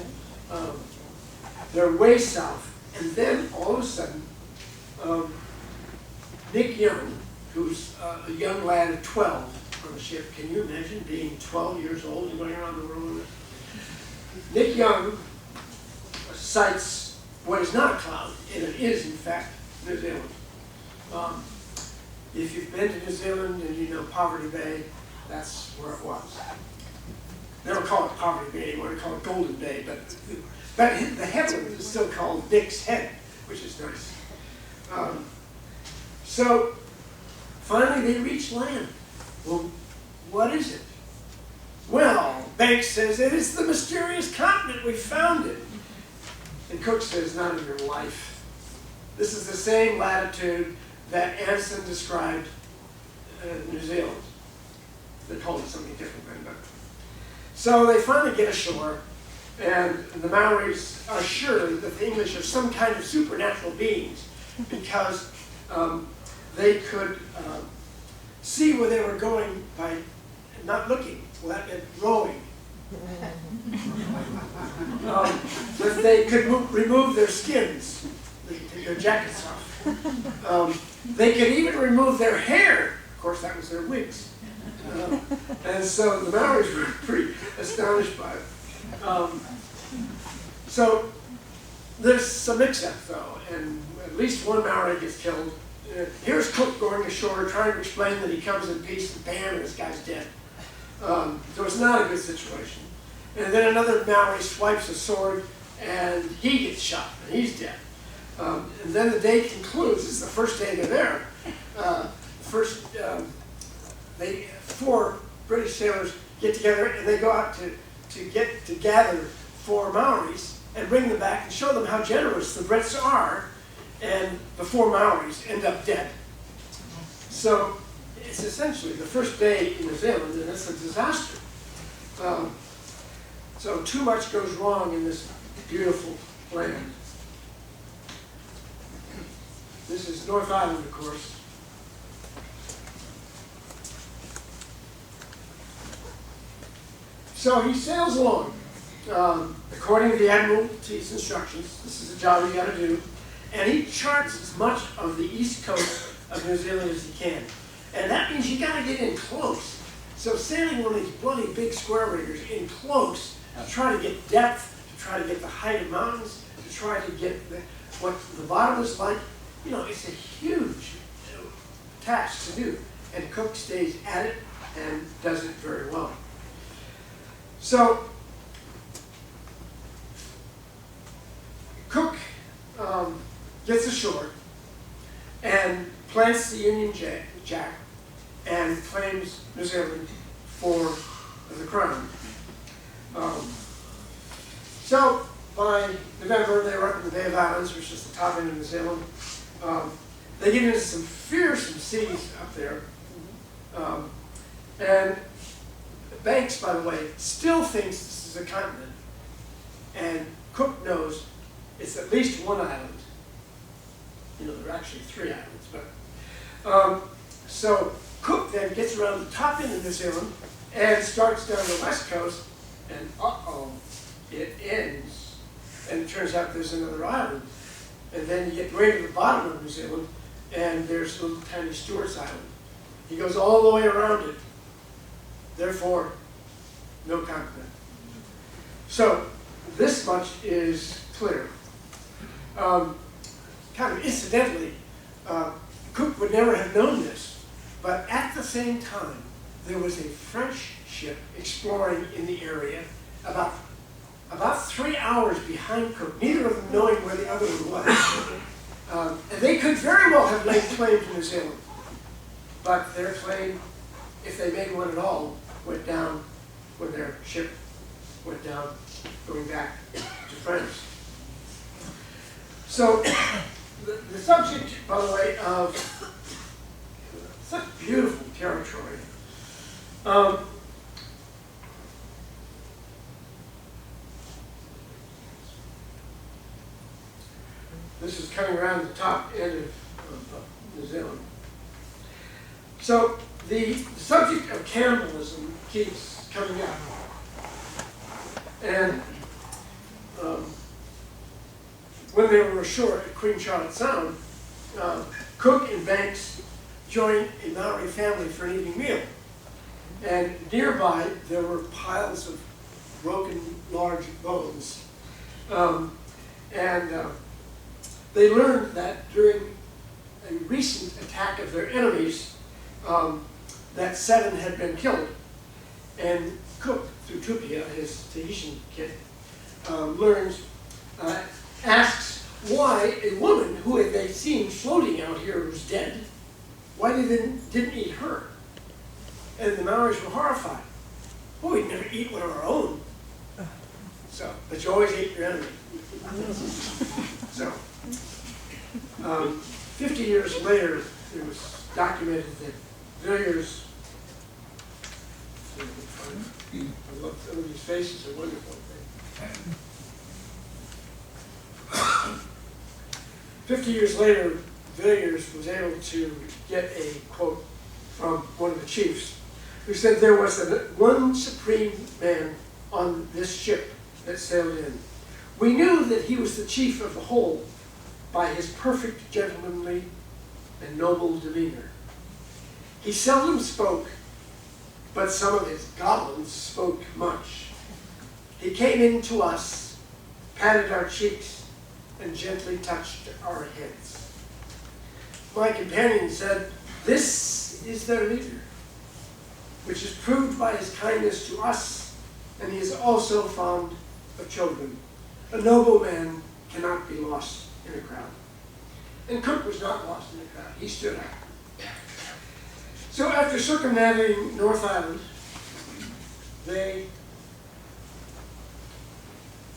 they're way south. And then, all of a sudden, Nick Young, who's a young lad of 12 on the ship, can you imagine being 12 years old and going around the world with it? Nick Young sights what is not a cloud, and it is, in fact, New Zealand. If you've been to New Zealand and you know Poverty Bay, that's where it was. They don't call it Poverty Bay anymore, they call it Golden Bay, but the headland is still called Nick's Head, which is nice. So finally they reach land. Well, what is it? Well, Banks says, it is the mysterious continent, we found it. And Cook says, not in your life. This is the same latitude that Anson described New Zealand. They called it something different then, but. So they finally get ashore, and the Maoris are sure that the English are some kind of supernatural beings because they could see where they were going by not looking, rowing. But they could remove their skins, take their jackets off. They could even remove their hair. Of course, that was their wigs. And so the Maoris were pretty astonished by it. So there's some mix-up, though, and at least one Maori gets killed. Here's Cook going ashore, trying to explain that he comes in peace, and bam, this guy's dead. So it's not a good situation. And then another Maori swipes a sword, and he gets shot, and he's dead. And then the day concludes. This is the first day they're there. Four British sailors get together, and they go out to gather 4 Maoris and bring them back and show them how generous the Brits are. And the 4 Maoris end up dead. So it's essentially the first day in New Zealand, and it's a disaster. So too much goes wrong in this beautiful land. This is North Island, of course. So he sails along, according to the Admiralty's instructions. This is a job you got to do. And he charts as much of the east coast of New Zealand as he can. And that means you got to get in close. So sailing one of these bloody big square riggers in close to try to get depth, to try to get the height of mountains, to try to get what the bottom is like, you know, it's a huge task to do. And Cook stays at it and does it very well. So Cook gets ashore and plants the Union Jack and claims New Zealand for the crown. So by November, they were up in the Bay of Islands, which is the top end of New Zealand. They get into some fearsome seas up there. And Banks, by the way, still thinks this is a continent. And Cook knows it's at least one island. You know, there are actually 3 islands. But so Cook then gets around the top end of New Zealand and starts down the west coast, and it ends. And it turns out there's another island. And then you get right to the bottom of New Zealand, and there's a little tiny Stewart's Island. He goes all the way around it. Therefore, no continent. So this much is clear. Kind kind of incidentally, Cook would never have known this, but at the same time, there was a French ship exploring in the area about 3 hours behind Cook, neither of them knowing where the other one was. And they could very well have laid claim to New Zealand, but their claim, if they made one at all, went down when their ship went down, going back to France. So, the subject, by the way, of such beautiful territory. This is coming around the top end of New Zealand. So, the subject of cannibalism keeps coming up. And when they were ashore at Queen Charlotte Sound, Cook and Banks joined a Maori family for an evening meal. And nearby, there were piles of broken large bones. They learned that during a recent attack of their enemies, that 7 had been killed. And Cook, through Tupia, his Tahitian kid, asks why a woman who had they seen floating out here was dead, why they didn't eat her. And the Maoris were horrified. Well, we'd never eat one of our own. So, but you always ate your enemy. So, 50 years later, it was documented that Villiers, I love some of these faces are wonderful. 50 years later, Villiers was able to get a quote from one of the chiefs who said there was one supreme man on this ship that sailed in. We knew that he was the chief of the whole by his perfect gentlemanly and noble demeanor. He seldom spoke, but some of his goblins spoke much. He came in to us, patted our cheeks, and gently touched our heads. My companion said, "This is their leader, which is proved by his kindness to us, and he is also fond of children. A noble man cannot be lost in a crowd." And Cook was not lost in a crowd. He stood out. So after circumnavigating North Island,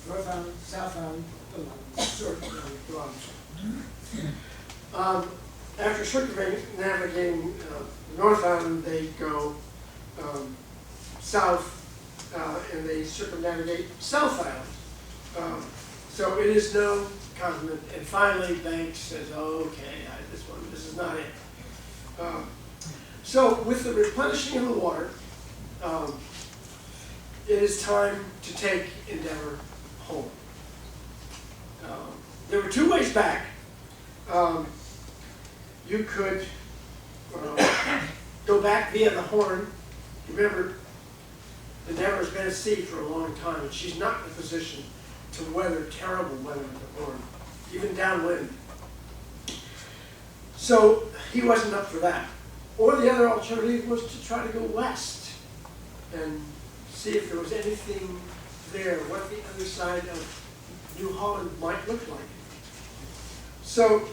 North Island, South Island, after circumnavigating North Island, they go south and they circumnavigate South Island. So it is no continent. And finally, Banks says, "Oh, okay, this is not it." So with the replenishing of the water, it is time to take Endeavour home. There were 2 ways back. You could go back via the Horn. Remember, Endeavour's been at sea for a long time, and she's not in a position to weather terrible weather at the Horn, even downwind. So he wasn't up for that. Or the other alternative was to try to go west and see if there was anything there, what the other side of New Holland might look like. So,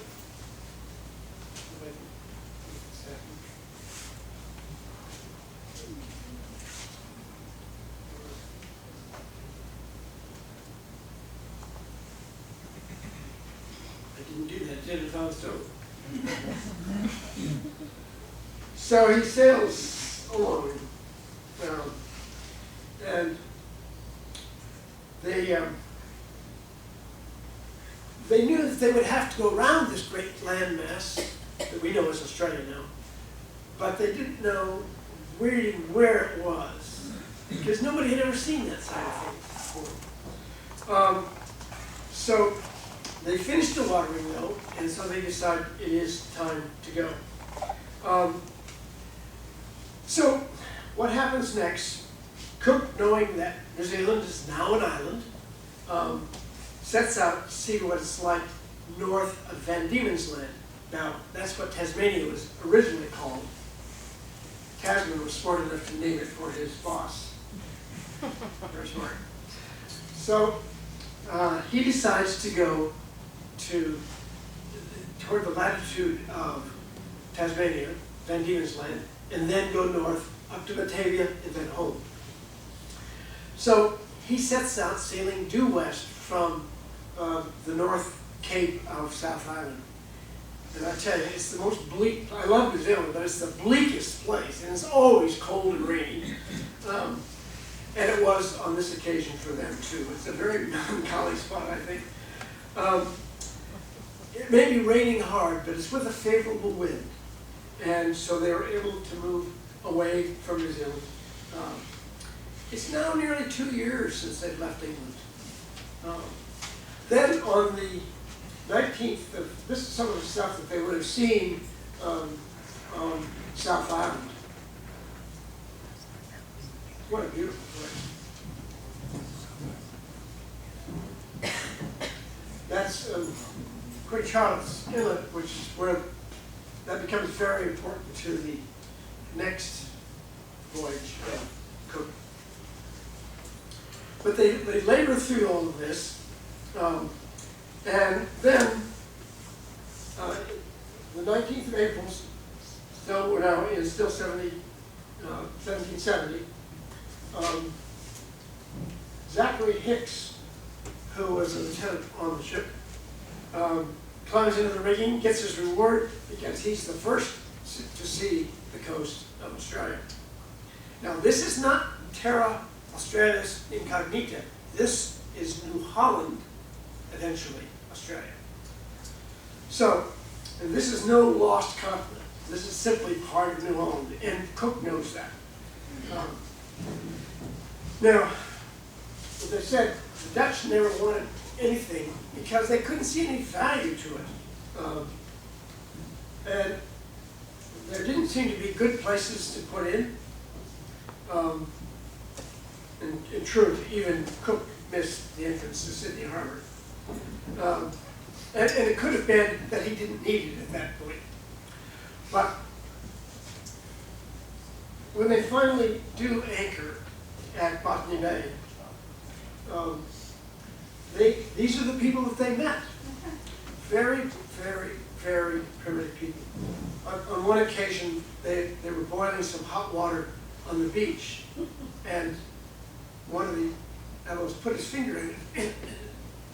I didn't do that, did it, Fausto? So he sails along, and they knew that they would have to go around this great landmass that we know as Australia now, but they didn't know really where it was, because nobody had ever seen that side of things before. So they finished the watering though, and so they decided it is time to go. So what happens next? Cook, knowing that New Zealand is now an island, sets out to see what it's like north of Van Diemen's Land. Now, that's what Tasmania was originally called. Tasman was smart enough to name it for his boss. Very smart. So he decides to go toward the latitude of Tasmania, Van Diemen's Land, and then go north up to Batavia and then home. So he sets out sailing due west from the North Cape of South Island. And I tell you, it's the most bleak. I love New Zealand, but it's the bleakest place, and it's always cold and rainy. And it was on this occasion for them too. It's a very melancholy spot, I think. It may be raining hard, but it's with a favorable wind, and so they were able to move away from New Zealand. It's now nearly 2 years since they've left England. Then on the 19th of, this is some of the stuff that they would have seen on South Island. What a beautiful place. That's Queen Charlotte's Inlet, which is where that becomes very important to the next voyage of Cook. But they labor through all of this, and then the 19th of April, still we're now in still 1770. Zachary Hicks, who was a lieutenant on the ship, climbs into the rigging, gets his reward because he's the first to see the coast of Australia. Now, this is not Terra Australis Incognita. This is New Holland, eventually Australia. So, and this is no lost continent. This is simply part of New Holland, and Cook knows that. Now, as I said, the Dutch never wanted anything because they couldn't see any value to it. And there didn't seem to be good places to put in. In truth, even Cook missed the entrance to Sydney Harbor. And it could have been that he didn't need it at that point. But when they finally do anchor at Botany Bay, these are the people that they met. Very, very, very primitive people. On one occasion, they were boiling some hot water on the beach, and one of the fellows put his finger in it, and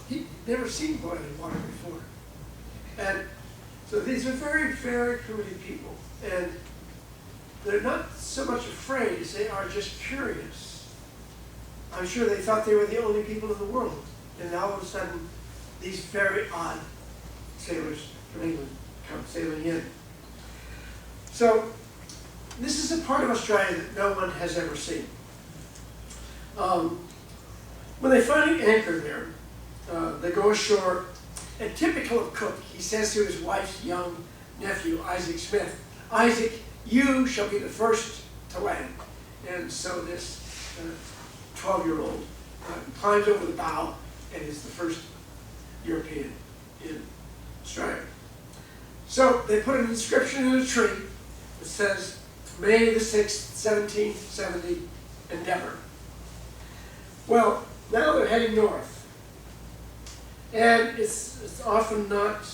he'd never seen boiling water before. And so these are very, very primitive people, and they're not so much afraid as they are just curious. I'm sure they thought they were the only people in the world, and all of a sudden, these very odd sailors from England come sailing in. So this is a part of Australia that no one has ever seen. When they finally anchor there, they go ashore, and typical of Cook, he says to his wife's young nephew, Isaac Smith, "Isaac, you shall be the first to land." And so this 12-year-old climbs over the bow and is the first European in Australia. So they put an inscription in a tree that says, "May the 6th, 1770, Endeavour." Well, now they're heading north. And it's often not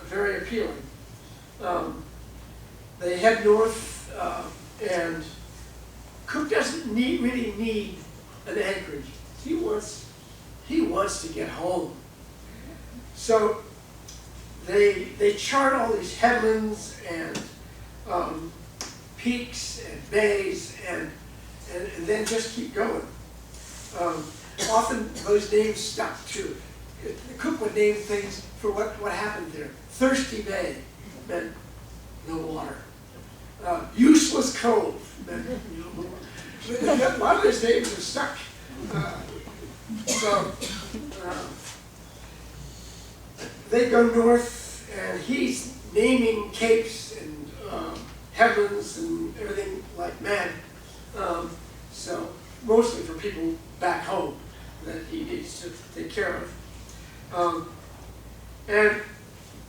very appealing. They head north, and Cook doesn't really need an anchorage. He wants to get home. So they chart all these headlands and peaks and bays, and then just keep going. Often those names stuck too. Cook would name things for what happened there. Thirsty Bay meant no water. Useless Cove meant no water. A lot of those names are stuck. They go north, and he's naming capes and headlands and everything like mad. So mostly for people back home that he needs to take care of. And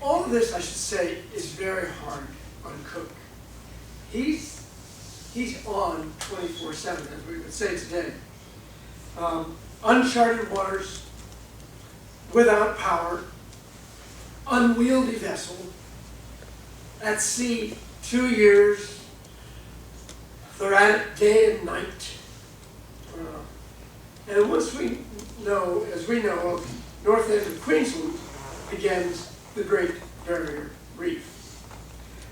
all of this, I should say, is very hard on Cook. He's on 24/7, as we would say today. Uncharted waters, without power, unwieldy vessel, at sea 2 years. They're at it day and night. And once we know, as we know, of north end of Queensland begins the Great Barrier Reef.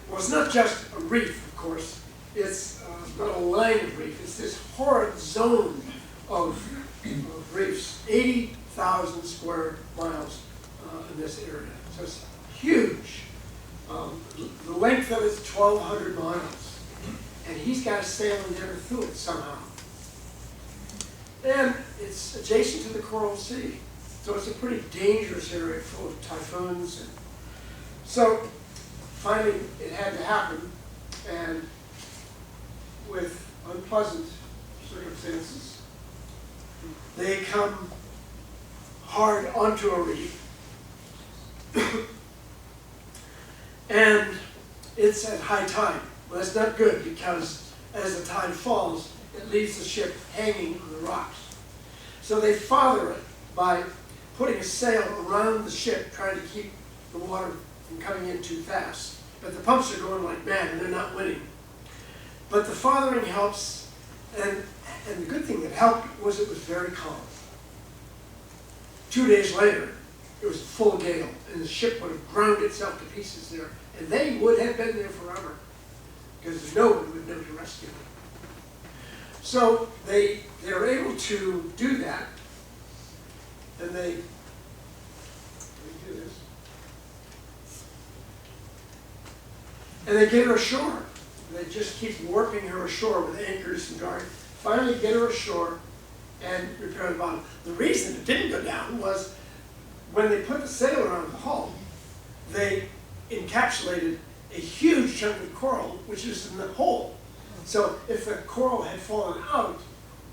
Well, it's not just a reef, of course. It's not a line of reef. It's this horrid zone of reefs, 80,000 square miles in this area. So it's huge. The length of it is 1,200 miles. And he's got to sail and never through it somehow. And it's adjacent to the Coral Sea. So it's a pretty dangerous area full of typhoons. And so finally it had to happen, and with unpleasant circumstances, they come hard onto a reef. And it's at high tide. Well, that's not good, because as the tide falls, it leaves the ship hanging on the rocks. So they father it by putting a sail around the ship, trying to keep the water from coming in too fast. But the pumps are going like mad, and they're not winning. But the fathering helps, and the good thing that helped was it was very calm. 2 days later, it was a full gale, and the ship would have ground itself to pieces there, and they would have been there forever, because no one would know to rescue them. So they were able to do that, and let me do this, and they get her ashore. They just keep warping her ashore with anchors and guard. Finally get her ashore and repair the bottom. The reason it didn't go down was when they put the sail around the hull, they encapsulated a huge chunk of coral, which is in the hole. So if the coral had fallen out,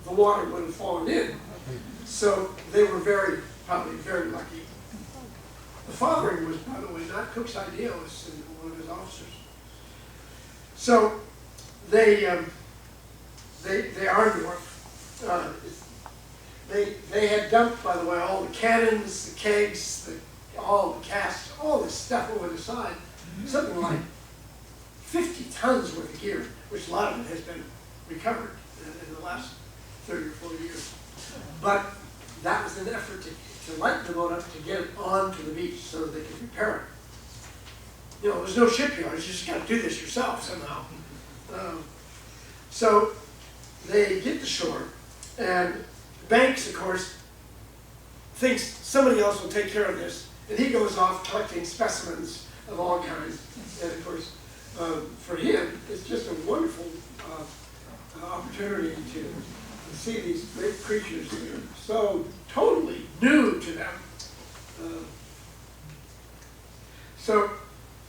the water would have fallen in. So they were probably very lucky. The fathering was, by the way, not Cook's idea. It was one of his officers. So they are north. They had dumped, by the way, all the cannons, the kegs, all the casks, all this stuff over the side. Something like 50 tons worth of gear, which a lot of it has been recovered in the last 30 or 40 years. But that was an effort to lighten the boat up, to get it onto the beach so that they could repair it. You know, there's no shipyards, you just got to do this yourself somehow. So they get to shore, and Banks, of course, thinks somebody else will take care of this, and he goes off collecting specimens of all kinds. And of course, for him, it's just a wonderful opportunity to see these great creatures that are so totally new to them. So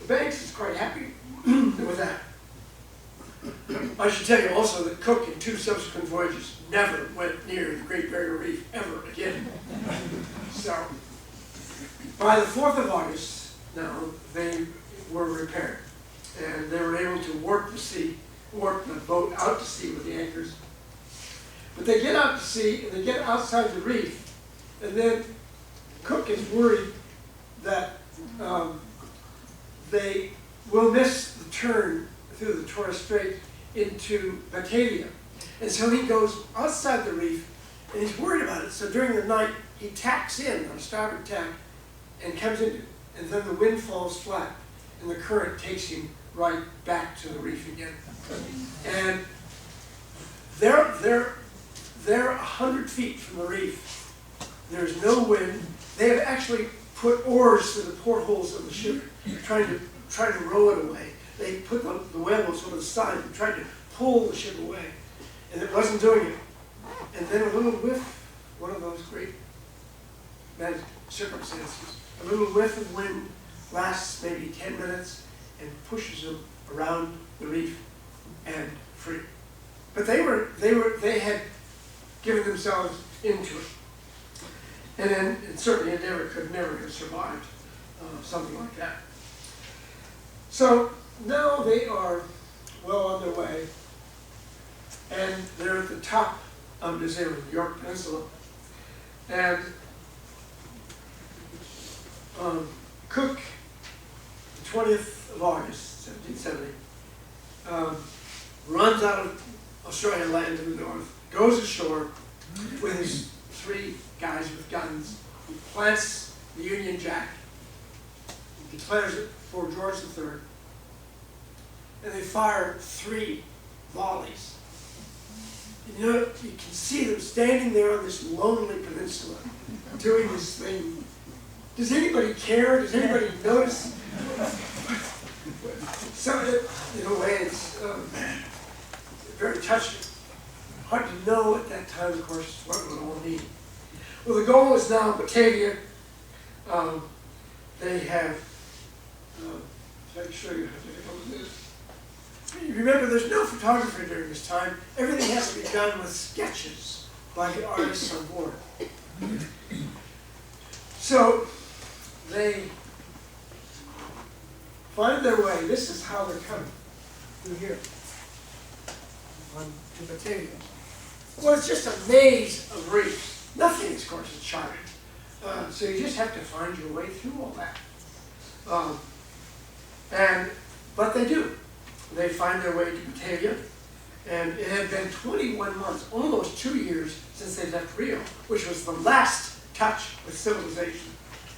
Banks is quite happy with that. I should tell you also that Cook, in 2 subsequent voyages, never went near the Great Barrier Reef ever again. So by the 4th of August, now, they were repaired, and they were able to warp the boat out to sea with the anchors. But they get out to sea, and they get outside the reef, and then Cook is worried that they will miss the turn through the Torres Strait into Batavia. And so he goes outside the reef, and he's worried about it. So during the night, he tacks in on a starboard tack and comes into it. And then the wind falls flat, and the current takes him right back to the reef again. And they're 100 feet from the reef. There's no wind. They have actually put oars through the portholes of the ship, trying to row it away. They put the whaleboats over the side and tried to pull the ship away, and it wasn't doing it. And then a little whiff, one of those great bad circumstances, a little whiff of wind lasts maybe 10 minutes and pushes them around the reef and free. But they had given themselves into it, and certainly it could never have survived something like that. So now they are well on their way, and they're at the top of New Zealand, the York Peninsula. And Cook, the 20th of August, 1770, runs out of Australian land in the north, goes ashore with his 3 guys with guns. He plants the Union Jack, he declares it for George III, and they fire 3 volleys. And you know, you can see them standing there on this lonely peninsula doing this thing. Does anybody care? Does anybody notice? So, in a way, it's very touching. Hard to know at that time, of course, what it would all mean. Well, the goal is now Batavia. They have, if I can show you how difficult it is. Remember, there's no photographer during this time. Everything has to be done with sketches by the artists on board. So they find their way. This is how they're coming through here on to Batavia. Well, it's just a maze of reefs. Nothing, of course, is charted. So you just have to find your way through all that. But they do. They find their way to Batavia, and it had been 21 months, almost 2 years, since they left Rio, which was the last touch with civilization.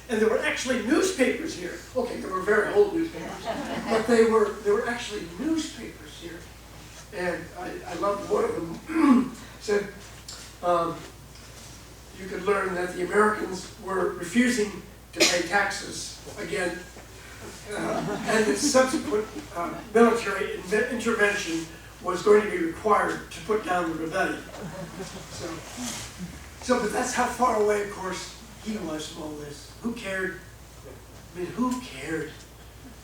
And there were actually newspapers here. Okay, they were very old newspapers, but there were actually newspapers here. And I loved one of them. Said you could learn that the Americans were refusing to pay taxes again. And the subsequent military intervention was going to be required to put down the rebellion. But that's how far away, of course, he was from all this. Who cared? I mean, who cared?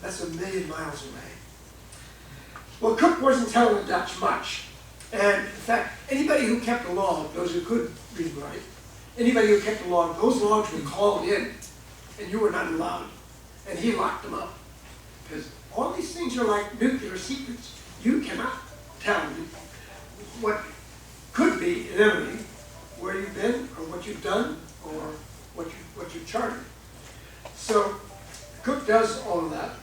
That's 1,000,000 miles away. Well, Cook wasn't telling the Dutch much. And in fact, anybody who kept a log, those who could read and write, anybody who kept a log, those logs were called in, and you were not allowed. And he locked them up. Because all these things are like nuclear secrets. You cannot tell me what could be an enemy, where you've been, or what you've done, or what you've charted. So Cook does all of that.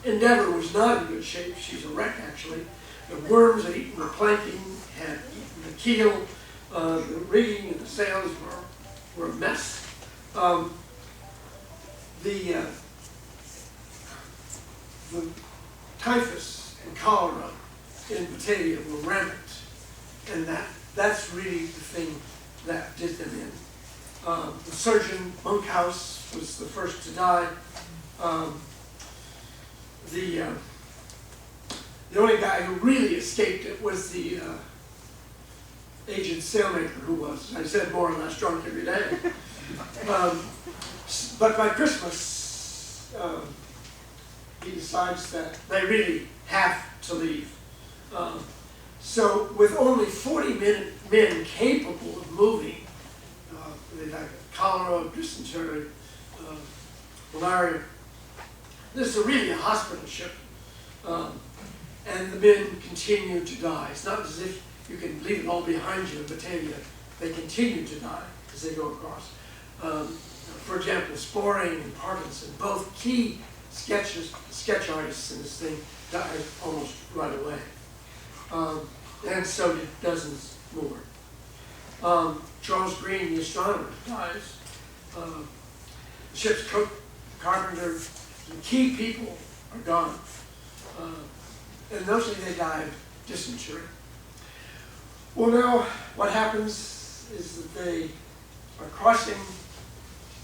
Endeavour was not in good shape. She's a wreck, actually. The worms had eaten the planking, had eaten the keel, the rigging and the sails were a mess. The typhus and cholera in Batavia were rampant, and that's really the thing that did them in. The surgeon, Monkhouse, was the first to die. The only guy who really escaped it was the aged sailmaker, who was, as I said, more or less drunk every day. But by Christmas, he decides that they really have to leave. So with only 40 men capable of moving, they died of cholera, dysentery, malaria. This is really a hospital ship. And the men continue to die. It's not as if you can leave it all behind you in Batavia. They continue to die as they go across. For example, Seafaring and Parkinson, both key sketch artists in this thing, died almost right away. And so did dozens more. Charles Green, the astronomer, dies. The ship's cook, carpenter, the key people are gone. And mostly they die of dysentery. Well, now what happens is that they are crossing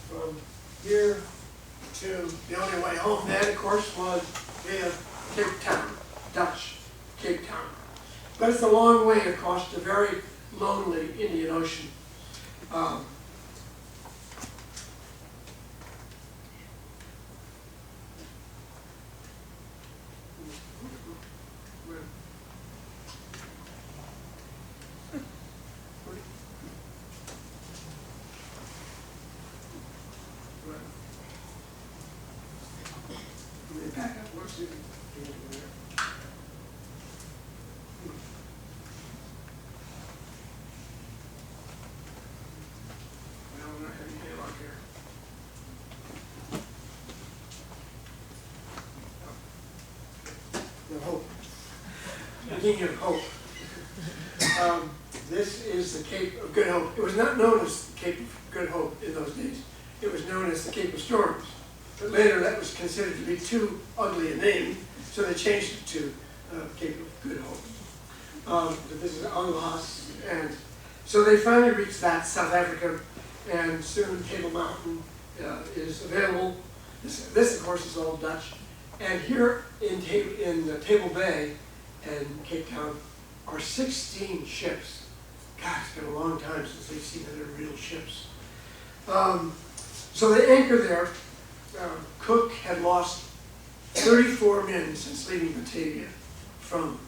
from here to the only way home then, of course, was via Cape Town, Dutch Cape Town. But it's a long way across the very lonely Indian Ocean. Back up, Well, we're not having any luck here. No hope. Beginning of hope. This is the Cape of Good Hope. It was not known as the Cape of Good Hope in those days. It was known as the Cape of Storms. But later that was considered to be too ugly a name, so they changed it to Cape of Good Hope. But this is Anglas, and so they finally reached that, South Africa, and soon Table Mountain is available. This of course is all Dutch. And here in Table Bay and Cape Town are 16 ships. God, it's been a long time since they've seen other real ships. So they anchor there. Cook had lost 34 men since leaving Batavia from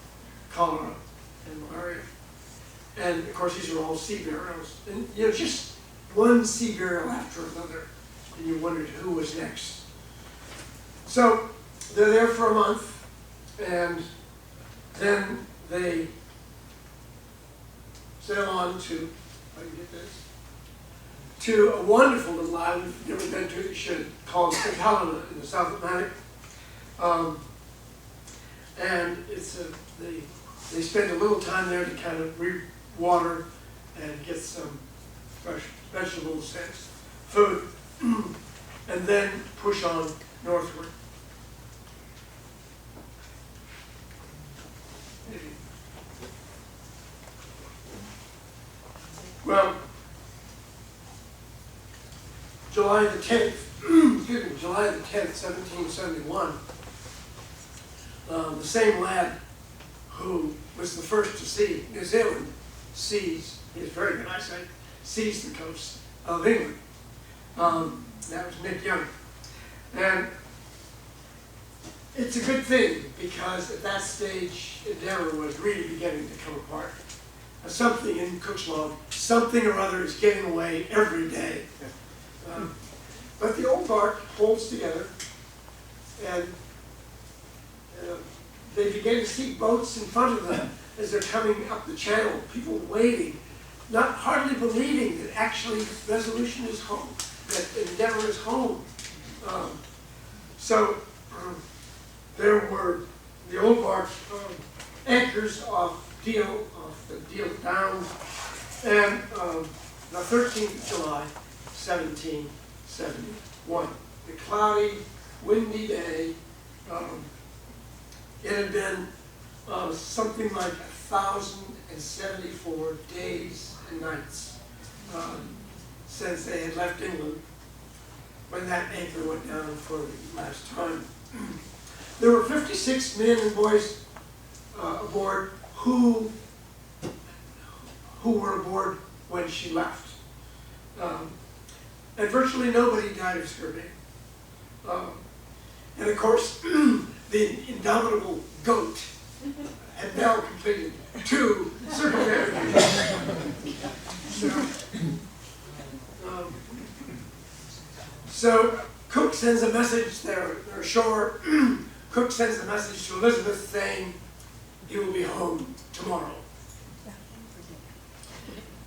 cholera and malaria. And of course, these are all sea burials. And you know, just one sea burial after another. And you wondered who was next. So they're there for a month, and then they sail on to, if I can get this, to a wonderful little island if you've never been to it, you should, called St. Helena in the South Atlantic. And it's they spend a little time there to kind of re-water and get some fresh vegetables and food, and then push on northward. Well, July the 10th, excuse me, July the 10th, 1771, the same lad who was the first to see New Zealand sees, he has very good eyesight, sees the coast of England. That was Nick Young. And it's a good thing because at that stage, Endeavour was really beginning to come apart. Something in Cook's log, something or other is getting away every day. But the old bark holds together, and they begin to see boats in front of them as they're coming up the channel, people waiting, not hardly believing that actually Resolution is home, that Endeavour is home. There were the old bark anchors off the Deal Downs, and the 13th of July, 1771. The cloudy, windy day. It had been something like 1,074 days and nights since they had left England when that anchor went down for the last time. There were 56 men and boys aboard who were aboard when she left. And virtually nobody died of scurvy. And of course, the indomitable goat had now completed 2 circumnavigations. So Cook sends a message, they're ashore. Cook sends a message to Elizabeth saying, he will be home tomorrow.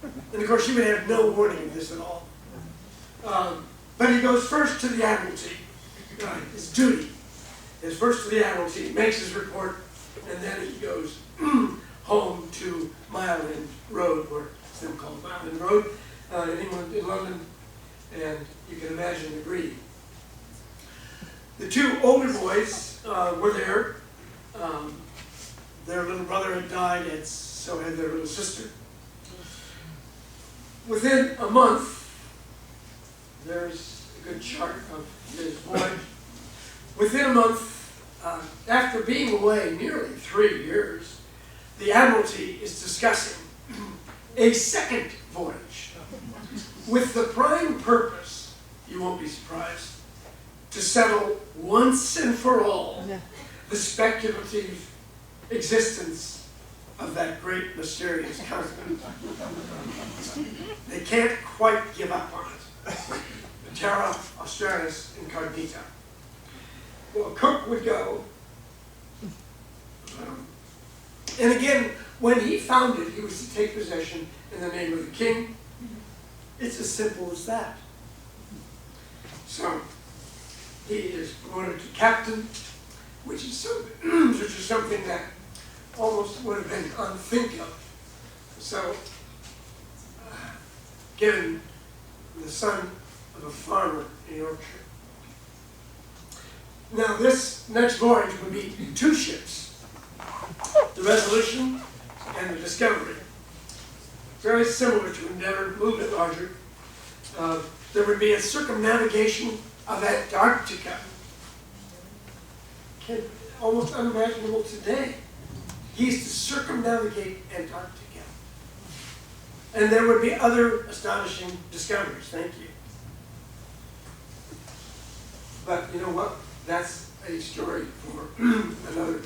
And of course, she would have no warning of this at all. But he goes first to the Admiralty. His duty is first to the Admiralty, makes his report, and then he goes home to Mile End Road, where it's then called Mile End Road, in England, in London, and you can imagine the greed. The 2 older boys were there. Their little brother had died, and so had their little sister. Within a month, there's a good chart of his voyage. Within a month, after being away nearly 3 years, the Admiralty is discussing a second voyage with the prime purpose, you won't be surprised, to settle once and for all the speculative existence of that great mysterious continent. They can't quite give up on it. Terra Australis Incognita. Well, Cook would go And again, when he found it, he was to take possession in the name of the king. It's as simple as that. So, he is promoted to captain, which is something that almost would have been unthinkable. So, given the son of a farmer in Yorkshire. Now, this next voyage would be 2 ships, the Resolution and the Discovery. Very similar to Endeavour, a little bit larger. There would be a circumnavigation of Antarctica. Almost unimaginable today. He's to circumnavigate Antarctica. And there would be other astonishing discoveries. Thank you. But you know what? That's a story for another